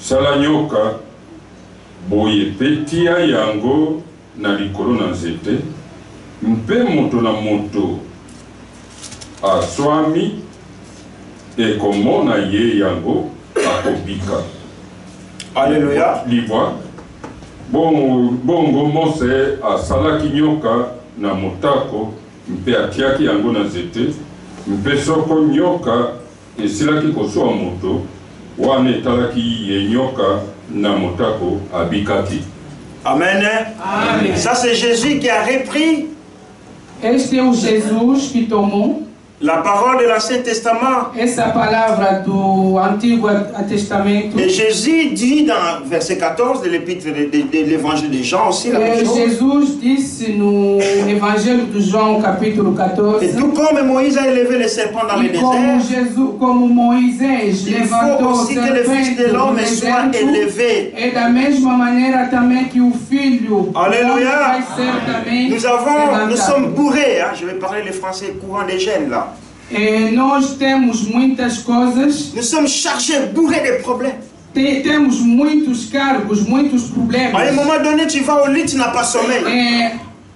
sala nyoka boye mpe tia yango na likolo na nzete, mpe moto na moto aswami ekomona ye yango akobika. Alléluia. Livre. Bongo Mose asalaki nyoka na motako mpe atiaki yango na nzete, mpe soko nyoka esilaki koswa moto wana etalaki ye nyoka na motako abikaki. Amen. Amen. Ça c'est Jésus qui a repris Este é o Jesus que tomou la parole de l'Ancien Testament. essa palavra do Antigo Testamento. Et Jésus dit dans verset 14 de l'épître de l'évangile de Jean aussi la même chose. Jesus disse no Evangelho de João, capítulo 14. Et tout comme Moïse a élevé les serpents dans le désert, como Moisés il levantou faut o aussi que le Fils de l'homme soit élevé. É da mesma maneira também que o Filho Alléluia. vai ser também Nous levantado. sommes bourrés, hein? Je vais parler le français courant des jeunes là. Nós temos muitas coisas, Nous sommes chargés, bourrés de problèmes. temos muitos cargos, muitos problemas. À un moment donné, tu vas au lit, tu n'as pas sommeil.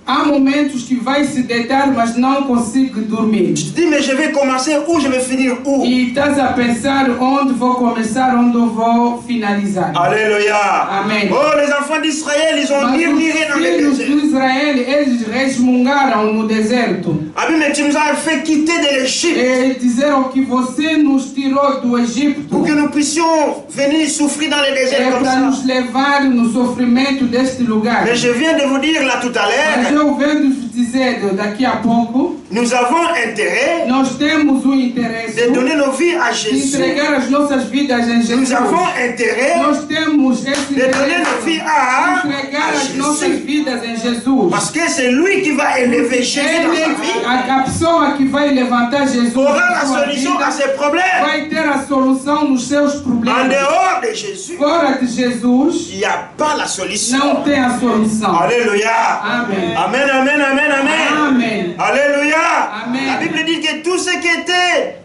Há momentos que vai se deitar, mas não consegue dormir. Tu te dis, mais je vais commencer où, je vais finir où? E estás a pensar onde vou começar, onde vou finalizar. Alléluia. Amém. Oh, les enfants d'Israël, ils ont Mas murmuré dans os le filhos désert. de Israel, eles resmungaram no deserto. Ah oui, mais tu nous as fait quitter de l'Égypte E disseram que você nos tirou do Egito pour que nous puissions venir souffrir dans le désert comme para ça. nos levar no sofrimento deste lugar. Mais je viens de vous dire là tout à Mas l'heure, eu venho dizer daqui a pouco, nous avons intérêt nós temos o interesse de donner nos vies à de Jésus. entregar as nossas vidas em Nous Jesus. avons intérêt Nós temos esse de donner nos vies interesse à de entregar as nossas Jésus. vidas em Jesus. Parce que c'est lui qui va élever Jésus dans sa vie. A pessoa que vai levantar Jesus Aura na la sua solution vida à ses problèmes. vai ter a solução nos seus En problemas. dehors de Jésus, Fora de Jesus, il n'y a pas la solution. não tem a solução. Alléluia. Amen. Amen, amen, amen, amen. Amém. Alléluia. Amen. La Bible dit que tout ce qui était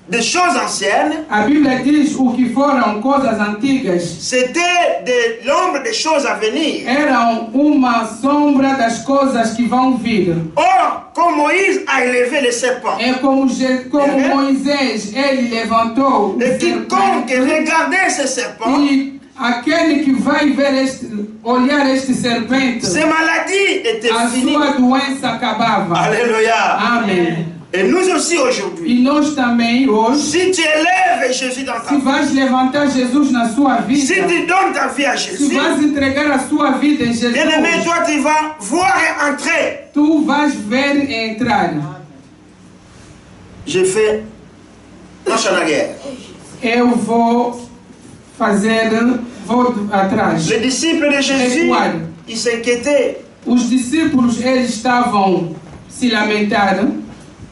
des choses anciennes, A Bíblia diz o que foram coisas antigas c'était de l'ombre des choses à venir. eram uma sombra das coisas que vão vir. Or, comme Moïse a élevé le serpent, É como Moisés, ele levantou o et quiconque serpente, regardait ce serpent, e aquele que vai ver olhar este serpente, ces maladies étaient a finies. sua doença acabava. Alléluia. Amém. Et nous aussi aujourd'hui, E nós também hoje, si tu élèves Jésus dans ta se vie, vais levantar Jesus na sua vida, si tu donnes ta vie à se Jésus, vais entregar a sua vida em Jesus, bien-aimé, toi tu vas voir et entrer. tu vais ver e entrar. J'ai fait marche en arrière. Eu vou atrás. Les disciples de Jésus, ils s'inquiétaient. Os discípulos, eles estavam se lamentando.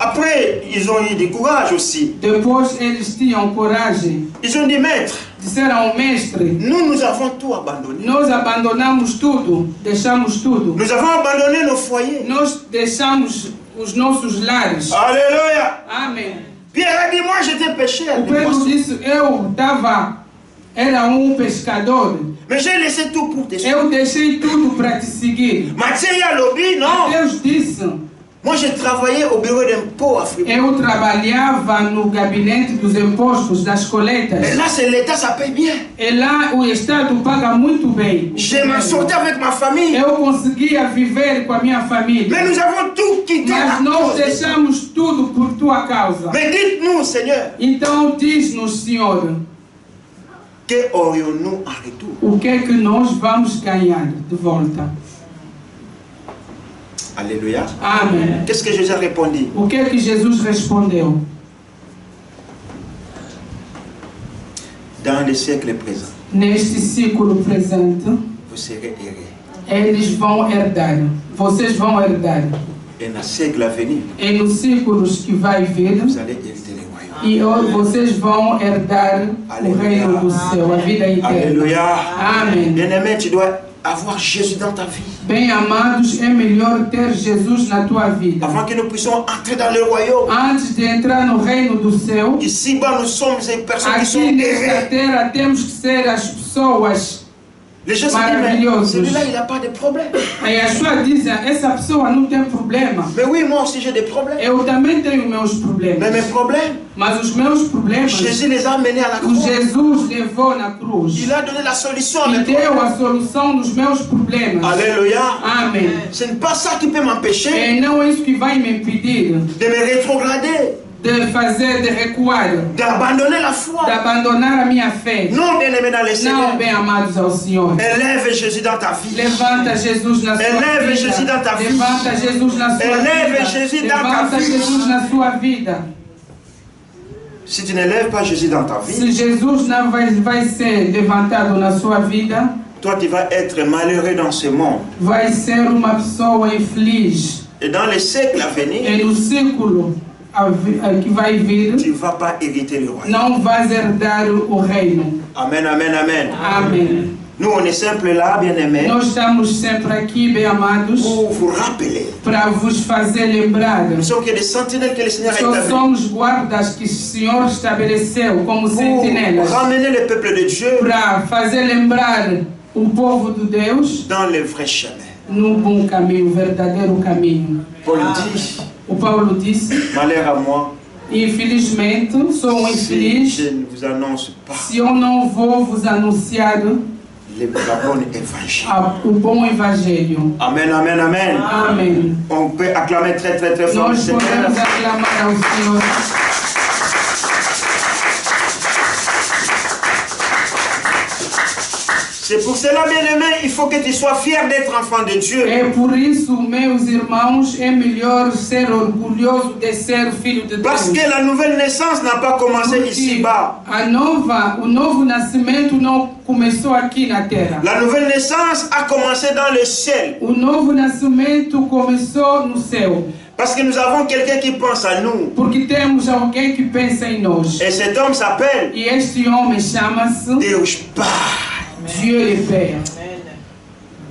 Après, ils ont eu du courage aussi. Depois eles tinham coragem. Ils ont dit, maître, Disseram ao mestre, nous avons tout abandonné. nós abandonamos tudo, deixamos tudo. Nous avons abandonné nos foyers. Nós deixamos os nossos lares. Alléluia. Amém. Pierre a dit, moi j'étais pécheur. O Pedro disse, era pescador. Mais j'ai laissé tout pour te suivre. Eu deixei tudo para te seguir. Matthieu a lobby, non. Deus disse, Moi j'ai travaillé au bureau d'impôt à Fribourg. eu trabalhava no gabinete dos impostos, das Et coletas. là c'est l'État, ça paye bien. E lá o Estado paga muito bem. Je m'en sortais avec ma famille. Eu conseguia viver com a minha família. Mais nous avons tout quitté à Mas nós cause de ça. deixamos tudo por tua causa. Mais dites-nous, Seigneur, Então diz-nos, Senhor, que aurions-nous en retour? o que é que nós vamos ganhar de volta? Alléluia. Amém. Qu'est-ce que Jésus a répondu? O que é que Jesus respondeu? Dans le siècle présent, Neste ciclo presente, vous serez errés. eles vão herdar. Vocês vão herdar. Et dans le siècle à venir, E nos ciclos que vai vir, vous allez hériter le royaume. vocês vão herdar o reino do céu, a vida eterna. Alléluia. Amém. Bien-aimé, tu dois avoir Jésus dans ta vie. Bem amados, é melhor ter Jesus na tua vida. Avant que nous puissions entrer dans le royaume. Antes de entrar no reino do céu. Ici-bas, nous sommes des personnes qui sont aqui nesta terra temos que ser as pessoas les gens maravilhosas. Celui-là, il n'a pas de problème. Aí as pessoas dizem, essa pessoa não tem problema. Mais oui, moi aussi j'ai des problèmes. Eu também tenho meus problemas. Mais mes problèmes. Mas os meus problemas. Jésus les a amenés à la croix. Jesus levou na cruz. Il a donné la solution à mes problèmes. Deu a solução dos meus problemas. Alléluia. Amém. Ce n'est pas ça qui peut m'empêcher. E não é isso que vai me impedir. De me rétrograder. De recuar. D'abandonner la foi. D'abandonar a minha fé. Non, bien-aimés dans le Seigneur. Não, bem amados ao Senhor. Élève Jésus dans ta vie. Levanta Jesus na sua vida. Élève Jésus dans ta vie. Levanta Jesus na sua vida. Élève Jésus dans ta vie. Levanta Jesus na sua vida. Si tu n'élèves pas Jésus dans ta vie, se Jesus não vai ser levantado na sua vida, toi tu vas être malheureux dans ce monde. Vai ser uma pessoa infeliz. Et dans les siècles à venir, e no século que vai vir, tu ne vas pas hériter le royaume. Não vais herdar o reino. Amen, amen, amen. Amém. Nous, on est sempre là, bien-aimés. Nós estamos sempre aqui, bem amados, pour vous rappeler. Para vos fazer lembrar. Nous sommes que des sentinelles que le Seigneur a établies. Somos guardas que o Senhor estabeleceu como sentinelas. Ramener le peuple de Dieu. Para fazer lembrar o povo de Deus. Dans le vrai chemin. No bom caminho, o verdadeiro caminho. Paul dit. O Paulo disse. Malheur à moi. Infelizmente, sou infeliz. Je ne vous annonce pas. Se eu não vou vos anunciar o bom evangelho. Amen, amen, amen. Amém. On peut acclamer très, très, très fort. Nós podemos aclamar ao Senhor. C'est pour cela, bien-aimé, il faut que tu sois fier d'être enfant de Dieu. É por isso, meus irmãos, é melhor ser orgulhoso de ser filho de Deus. Parce que la nouvelle naissance n'a pas commencé ici-bas. O novo nascimento não começou aqui na terra. La nouvelle naissance a commencé dans le ciel. O novo nascimento começou no céu. Parce que nous avons quelqu'un qui pense à nous. Porque temos alguém que pensa em nós. Et cet homme s'appelle. E este homem chama-se Deus Pai. Dieu le Père.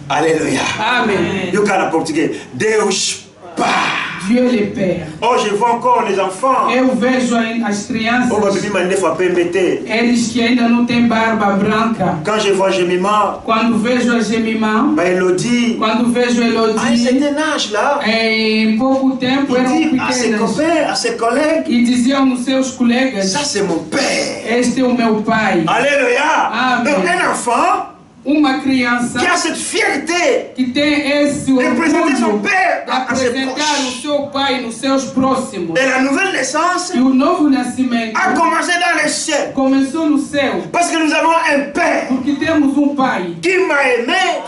Alléluia. Amen. Eu quero português. Deus Pai. Dieu le Père. Oh, je vois encore les enfants. Eu vejo as crianças. Oh, eles que ainda não têm barba branca. Quand je vois Jemima. Quando vejo a Jemima. Elodie. Quando vejo Elodie. Ah, c'était âge là. Em pouco tempo eram pequenas. À ses copains, à ses collègues. E diziam nos seus colegas. Ça c'est mon père. Este é o meu pai. Alléluia. Amen. Donc un enfant. Uma criança que a cette fierté que tem esse representar son père de apresentar o seu pai nos seus próximos. Et la nouvelle naissance e o novo nascimento a commencé dans le ciel. Começou no céu. Parce que nous avons un père porque temos pai qui m'a aimé,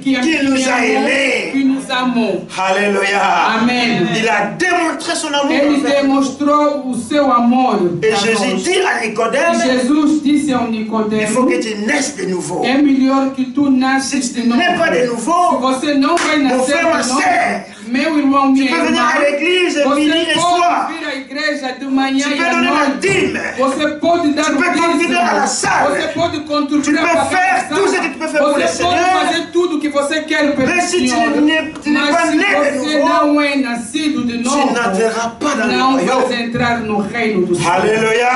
qui nous a aimés, que nos amou. Alléluia. Amen. Il a démontré son amour. Ele demonstrou o seu amor. Et Jésus dit à Nicodème, Jesus disse ao Nicodemo, il faut que tu naisses de nouveau. É melhor que tu nasces de novo. Pas de nouveau. Se você não vai nascer de novo, meu irmão, minha irmã, você pode vir à igreja de manhã e à noite. Você pode dar o dízimo. Você pode contribuir para a casa. Você pode fazer tudo que você quer pelo Senhor. Mas se você não é nascido de novo, não vai entrar no reino do Senhor. Aleluia.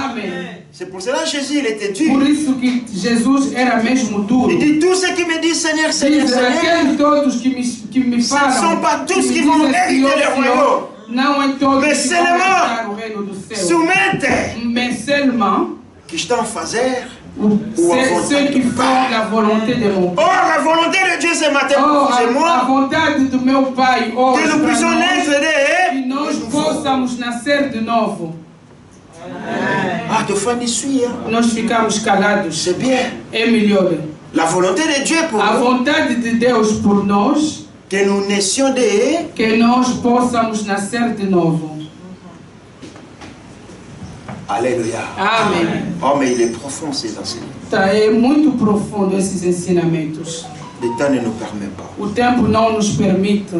Amém. C'est pour cela que Jésus il était dur. Por isso que Jesus era mesmo duro. Il dit tous ceux qui me disent Seigneur, Seigneur, Seigneur. Todos que me falam. Ce ne sont pas tous qui vont hériter le royaume. Não é todos mais que vão herdar o reino do céu. Soumettez. Mais seulement que estão a fazer ceux qui font la volonté de mon Père. Oh, la volonté de Dieu ce matin pour vous et moi. A vontade do meu Pai hoje. Que nous puissions naître que nós possamos nascer de novo. Ah, de fois n'y suis. Nós ficamos calados. C'est bien. É melhor. La volonté de Dieu pour a nous. vontade de Deus por nós. Que nous naissions de. Que nós possamos nascer de novo. Alléluia. Amém. Oh, mais il est profond ces enseignements. É muito profundo esses ensinamentos. Le temps ne nous permet pas. O tempo não nos permite.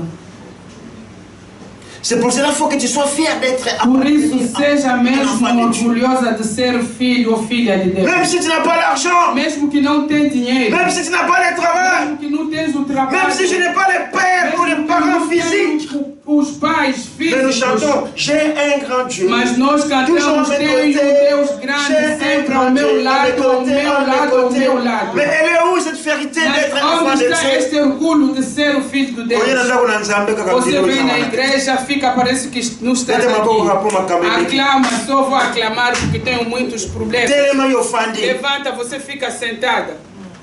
C'est pour cela qu'il faut que tu sois fier d'être Por isso, seja mesmo orgulhosa de ser filho ou filha de Deus. Même si tu n'as pas l'argent, Mesmo que não tem dinheiro, même si tu n'as pas le travail, mesmo que não tens o trabalho, même si je n'ai pas les pères ou les parents physiques. Os pais Mais nous físicos, chantons, j'ai un grand Dieu. mas nós cantamos, tenho Deus grande sempre ao meu lado, ao meu lado, ao meu lado. Mais elle est où cette fierté d'être un enfant Mas de onde está Dieu? este orgulho de ser o filho de Deus? Você vem na igreja, fica, parece que não está aqui. Aclama, só vou aclamar porque tenho muitos problemas. Levanta, você fica sentada.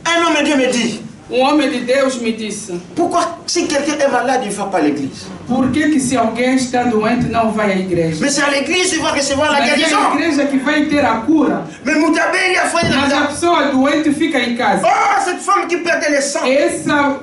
Un homme de Dieu me dit, Homem de Deus me disse, pourquoi si quelqu'un est malade, il ne va pas à l'église? por que se alguém está doente não vai à igreja? Mais c'est à l'église qu'il va recevoir la Mas é guérison. a igreja que vai ter a cura. Mais Moutabé, il a fait Mas a pessoa doente fica em casa. Oh, cette femme qui perdait le sang. Essa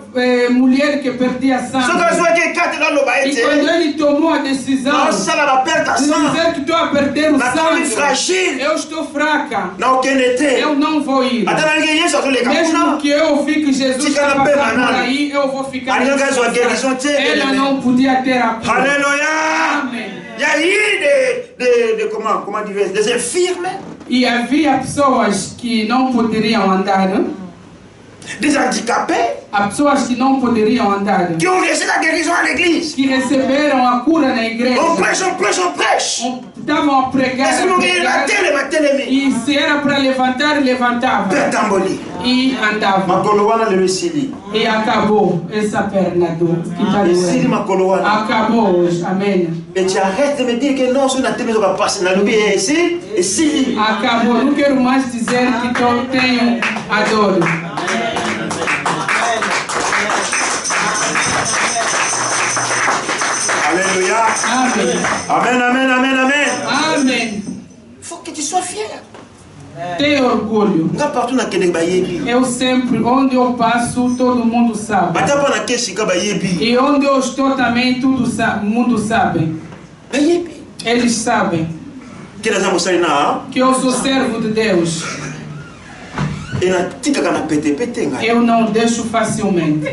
mulher que perdia Ce sangue. que je vois que quand il a le E quando ele tomou a decisão non, ça va perdre de sang. dizer que estou a perder o La femme est sangue, fragile. eu estou fraca, N'a aucun été. eu não vou ir. Attends, il y a surtout les Mesmo gars. que eu vi que Jesus estava por aí, eu vou ficar. Ela não podia ter a cura. Alléluia. Amém. Il y a eu comment dire, des infirmes, E havia pessoas que não poderiam andar, né? des handicapés, Há pessoas que não poderiam andar, qui ont reçu la guérison à l'église. que receberam a cura na igreja. On prêche, on prêche, on prêche. Estavam a pregar, Est-ce que vous voyez la télé, ma télé? e se era para levantar, levantavam Bertamboli. e andavam. Makolowana le Sili. E acabou essa perna que está Le Sili doendo. Makolowana. Acabou hoje, amém. Et tu arrêtes de me dire que non, sur la télé, on va passer dans le pays ici, et Sili. Acabou, não quero mais dizer que tenho a dor. Alléluia. Amém. Amen, amen, amen, amen. Amém. Il faut que tu sois fier. Tenho orgulho. Nga partout na Québec, bayebi. Eu sempre, onde eu passo, todo mundo sabe. Bata pa na Keshika, bayebi. E onde eu estou também, mundo sabe. Bayebi. Eles sabem Que nós vamos sair na. que eu sou servo de Deus. E na tika kana pete nga. Eu não deixo facilmente.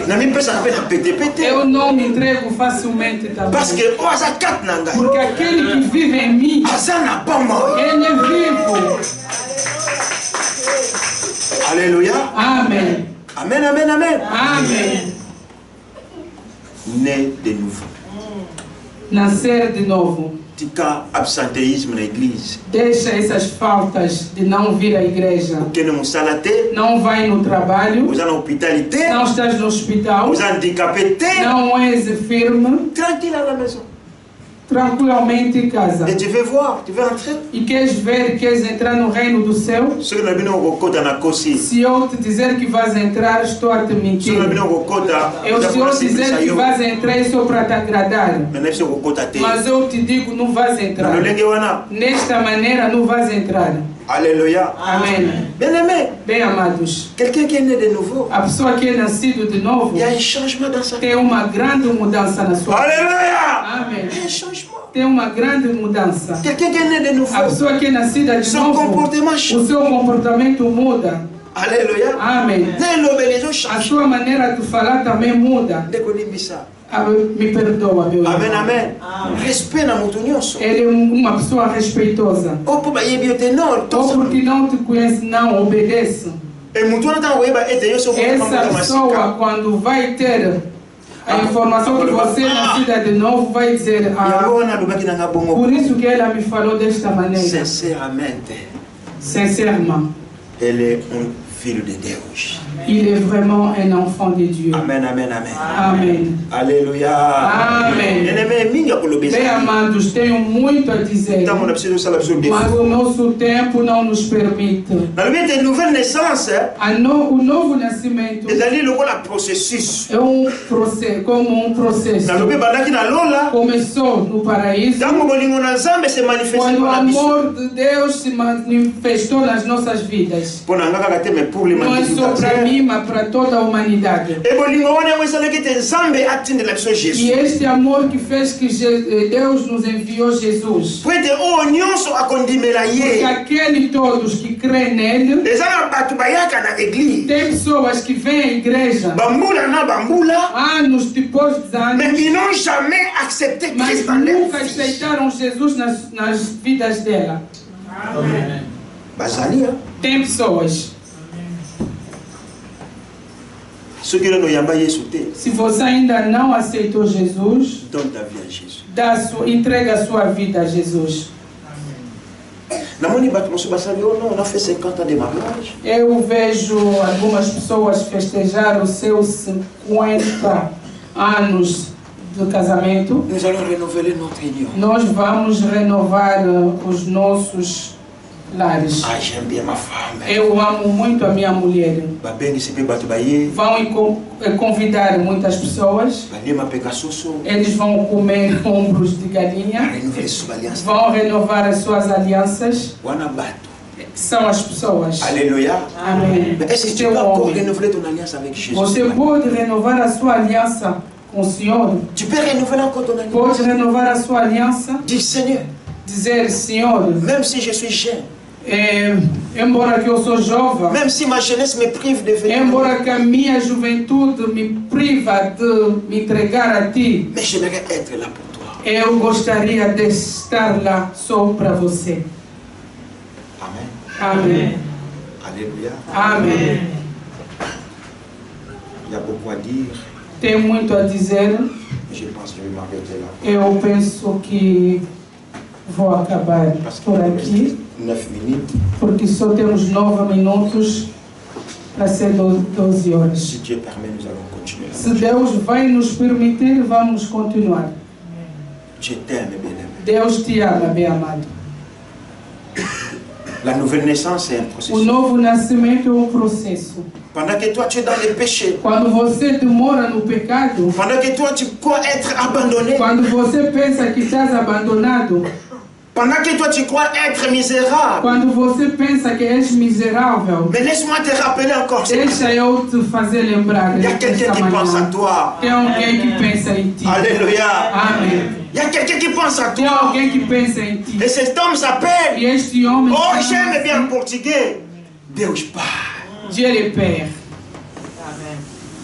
Na mi pesa na pete. Eu não me entrego facilmente também. Parce que o asa kat nanga. Porque aquele que vive em mim, Asa na pombo. ele é vivo. Alléluia. Amém. Amen, amen, amen. Amém. Né de nouveau. Nascer de novo. Tika absentéisme na église. Deixa essas faltas de não vir à igreja. Que não salate. Não vai no trabalho. Vous êtes en hospitalité. Não estás no hospital. Vous êtes handicapé. Não és firme. Tranquille à la maison. Tranquilamente em casa. Et tu veux voir, tu veux entrer. E queres entrar no reino do céu? Ce que nous avons Se eu te dizer que vais entrar, estou a te mentir. Se eu dizer que vais entrar, é só para te agradar. Mas eu te digo, não vais entrar. Nesta maneira, não vais entrar. Alléluia. Amém. Bien-aimés. Bem amados. Quelqu'un qui est né de nouveau. A pessoa que é nascido de novo. Il y a un changement dans sa vie. Tem uma grande mudança na sua vida. Alléluia. Amém. Un changement. Tem uma grande mudança. Quelqu'un qui est né de nouveau. A pessoa que é nascida de novo. O seu comportamento muda. Alléluia. Amém. A sua maneira de falar também muda. Me perdoa, meu irmão. Amen, amen. Respect na mundo nyonso. Ele é uma pessoa respeitosa. Ou porque não te conhece, não obedece. Essa pessoa, quando vai ter a informação que você é nascida de novo, vai dizer, por isso que ela me falou desta maneira. Sincèrement. Ele é filho de Deus. Il est vraiment un enfant de Dieu. Amen, amen, amen. Amen. Alléluia. Amen. Bem amados, tenho muito a dizer. Mas o nosso tempo não nos permite. Na nouvelle naissance, o novo nascimento é como um processo. Começou no paraíso. Quando o amor de Deus se manifestou nas nossas vidas. pour l'humanité. Não é só para mim, mas para toda a humanidade. E este amor que fez que Deus nos enviou Jesus. Porque aqueles todos que creem nele, tem pessoas que vêm à igreja anos depois de anos, mas nunca aceitaram Jesus nas vidas dela. Tem pessoas. Se você ainda não aceitou Jesus, entrega a sua vida a Jesus. Eu vejo algumas pessoas festejar os seus 50 anos do casamento. Nós vamos renovar os nossos lares. Eu amo muito a minha mulher. Vão convidar muitas pessoas. Eles vão comer ombros de galinha. Vão renovar as suas alianças. São as pessoas. Aleluia. Amém. Est-ce que tu peux encore renouveler ton alliance avec Jésus? Você pode renovar a sua aliança com o Senhor. Tu peux renouveler encore ton alliance. Pode renovar a sua aliança. Dis Seigneur. Dizer Senhor. Même si je suis jeune. Embora que eu sou jovem, même si ma jeunesse me prive de venir, embora que a minha juventude me priva de me entregar a ti, mais j'aimerais être là pour toi. Eu gostaria de estar lá só para você. Amen. Amém. Alléluia. Amém. Il y a beaucoup à dire. Tem muito a dizer. Je pense que je vais m'arrêter là. Eu penso que vou acabar por aqui. 9 minutes. Porque só temos 9 minutos para ser 12 horas. Si Dieu permet, nous allons continuer. Se Deus vai nos permitir, vamos continuar. Je t'aime, bien-aimé. Deus te ama, bem amado. La nouvelle naissance est un processus. O novo nascimento é processo. Pendant que toi tu es dans le péché. Quando você mora no pecado. Pendant que toi tu crois être abandonné. Quando você pensa que estás abandonado. Pendant que toi tu crois être misérable. Quando você pensa que és miserável. Mais laisse-moi te rappeler encore. Deixa eu te fazer lembrar. Il y a quelqu'un qui pense à toi. Tem alguém que pensa em ti. Alléluia. Amém. Il y a quelqu'un qui pense à Tem toi. alguém que pensa em ti. Et cet homme s'appelle. E este homem. Oh, j'aime bien en portugais. Deus Pai. Dieu le Père.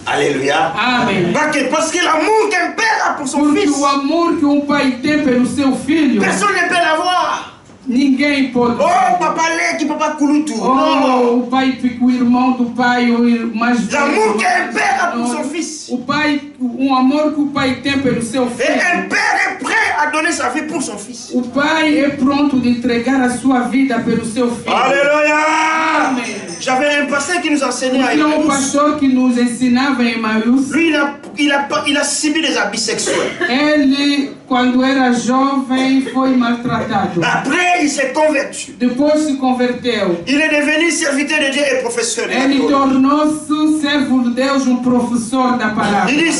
Alléluia. Amém. Parce que l'amour qu'un père a pour son fils. Porque o amor que pai tem pelo seu filho. Personne ne peut l'avoir. Ninguém pode. Oh, papa Leque, papa Kulutu. Oh, o pai, o irmão do pai, o mais velho. L'amour qu'un père a pour son fils. O pai, amor que o pai tem pelo seu filho. Et un père est prêt à donner sa vie pour son fils. O pai é pronto de entregar a sua vida pelo seu filho. Alléluia. Amém. J'avais un pasteur qui nous enseignait à Emmaüs. Pastor que nos ensinava em Emmaüs. Lui, il a subi des abus sexuels. Ele, quando era jovem, foi maltratado. Après, il s'est converti. Depois se converteu. Il est devenu serviteur de Dieu et professeur de Ele tornou-se servo de Deus, professor da palavra. Il dit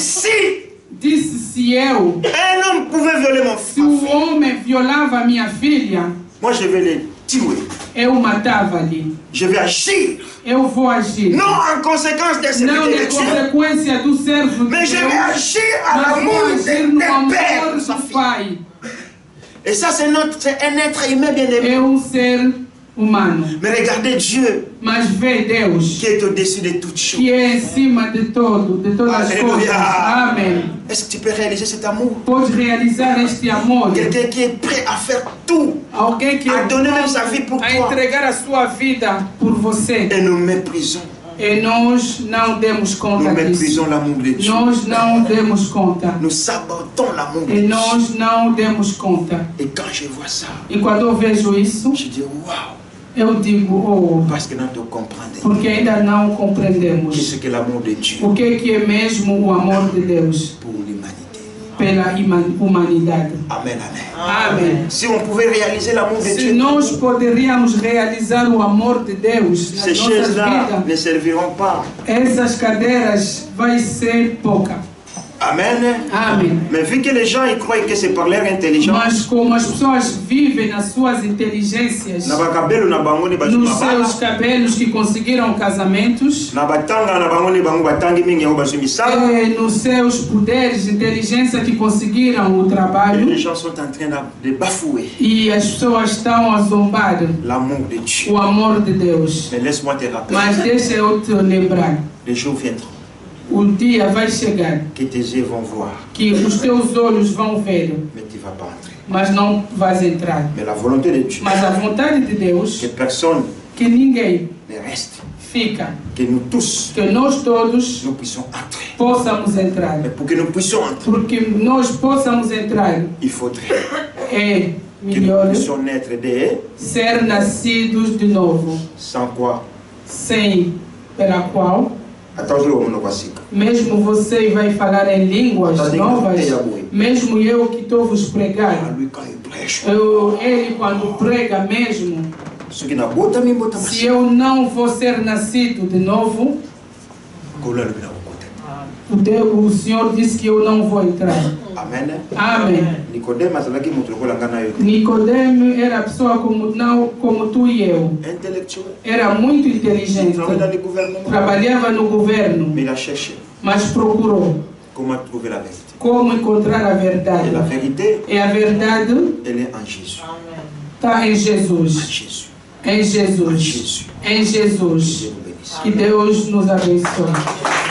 Disse se eu. Un homme pouvait violer mon fils. Se o homem violava minha filha. Moi, je vais le tuer. Eu matava-lhe. Je vais agir. Eu vou agir. Non en conséquence des serviteurs de Dieu. Não na consequência do servo de Deus. Mais je vais agir à l'amour des pères de sa fille. Et ça, c'est un être humain bien-aimé. É ser humano. Mais regardez Dieu. Mas vê Deus. Qui est au-dessus de toutes choses. Que é acima de tudo, de todas as coisas. Amém. Est-ce que tu peux réaliser cet amour? Pode realizar este amor. Quelqu'un qui est prêt à faire tout. Alguém que a donner même sa vie pour toi. A entregar a sua vida por você. Et nous méprisons. E nós não demos conta nous disso. méprisons l'amour de Dieu. Nós não demos conta. Nous sabotons l'amour de Dieu. E Dieu. nós não demos conta. Et quand je vois ça, e quando eu vejo isso, je dis waouh. Eu digo, oh, parce que não compreendemos. Porque ainda não compreendemos. Que que l'amour de Dieu. O que é mesmo o amor de Deus? Pour l'humanité. Pela humanidade. Amen, amen. Amém. Si on pouvait réaliser l'amour de Dieu. Se nós poderíamos realizar o amor de Deus nas Ces nossas chaises-là vidas, ne serviront pas. Essas cadeiras vai ser pouca. Amen. Amém. Mais vu que les gens ils croient que c'est par leur intelligence, Mas como as pessoas vivem nas suas inteligências, na bakabelo na bango ni batu nos mabala, seus cabelos que conseguiram casamentos, na batanga na bango ni bango batangi mingi yango basu misala, nos seus poderes de inteligência que conseguiram o et trabalho, les gens sont en train de bafouer e as pessoas estão a zombar l'amour de Dieu. o amor de Deus. Mais laisse-moi te rappeler, Mas deixa eu te lembrar, les jours viendront o dia vai chegar que tes yeux vont voir, que os teus olhos vão ver, mais tu ne vas pas entrer. mas não vais entrar. Mais la volonté de Dieu, Mas a vontade de Deus, que personne que ninguém ne reste, fica, que nous tous, que nós todos nous puissions entrer. possamos entrar. Mais pour que nous puissions entrer, Porque nós possamos entrar, il faudrait é que nous melhor puissions naître de ser nascidos de novo, sans quoi. sem pela qual, Attention au monopasique. mesmo você vai falar em línguas novas, mesmo eu que estou vos pregando, Lui quand il prêche, ele quando prega mesmo, ce qui n'a pas de bota se eu não vou ser nascido de novo, o Senhor disse que eu não vou entrar. Amen. Amém. Nicodème azalaki mutu lokola nga na yo. Nicodemo era a pessoa como tu e eu. Intellectuel. Era muito inteligente. Travaillait dans le gouvernement. Trabalhava no governo, Mais il a cherché mas procurou comment trouver la vérité. como encontrar a verdade. Et la vérité, E a verdade elle est en Jésus. está em En Jesus. Jésus. Em Jesus. Em Jesus. Dieu vous bénisse. Que Deus nos abençoe.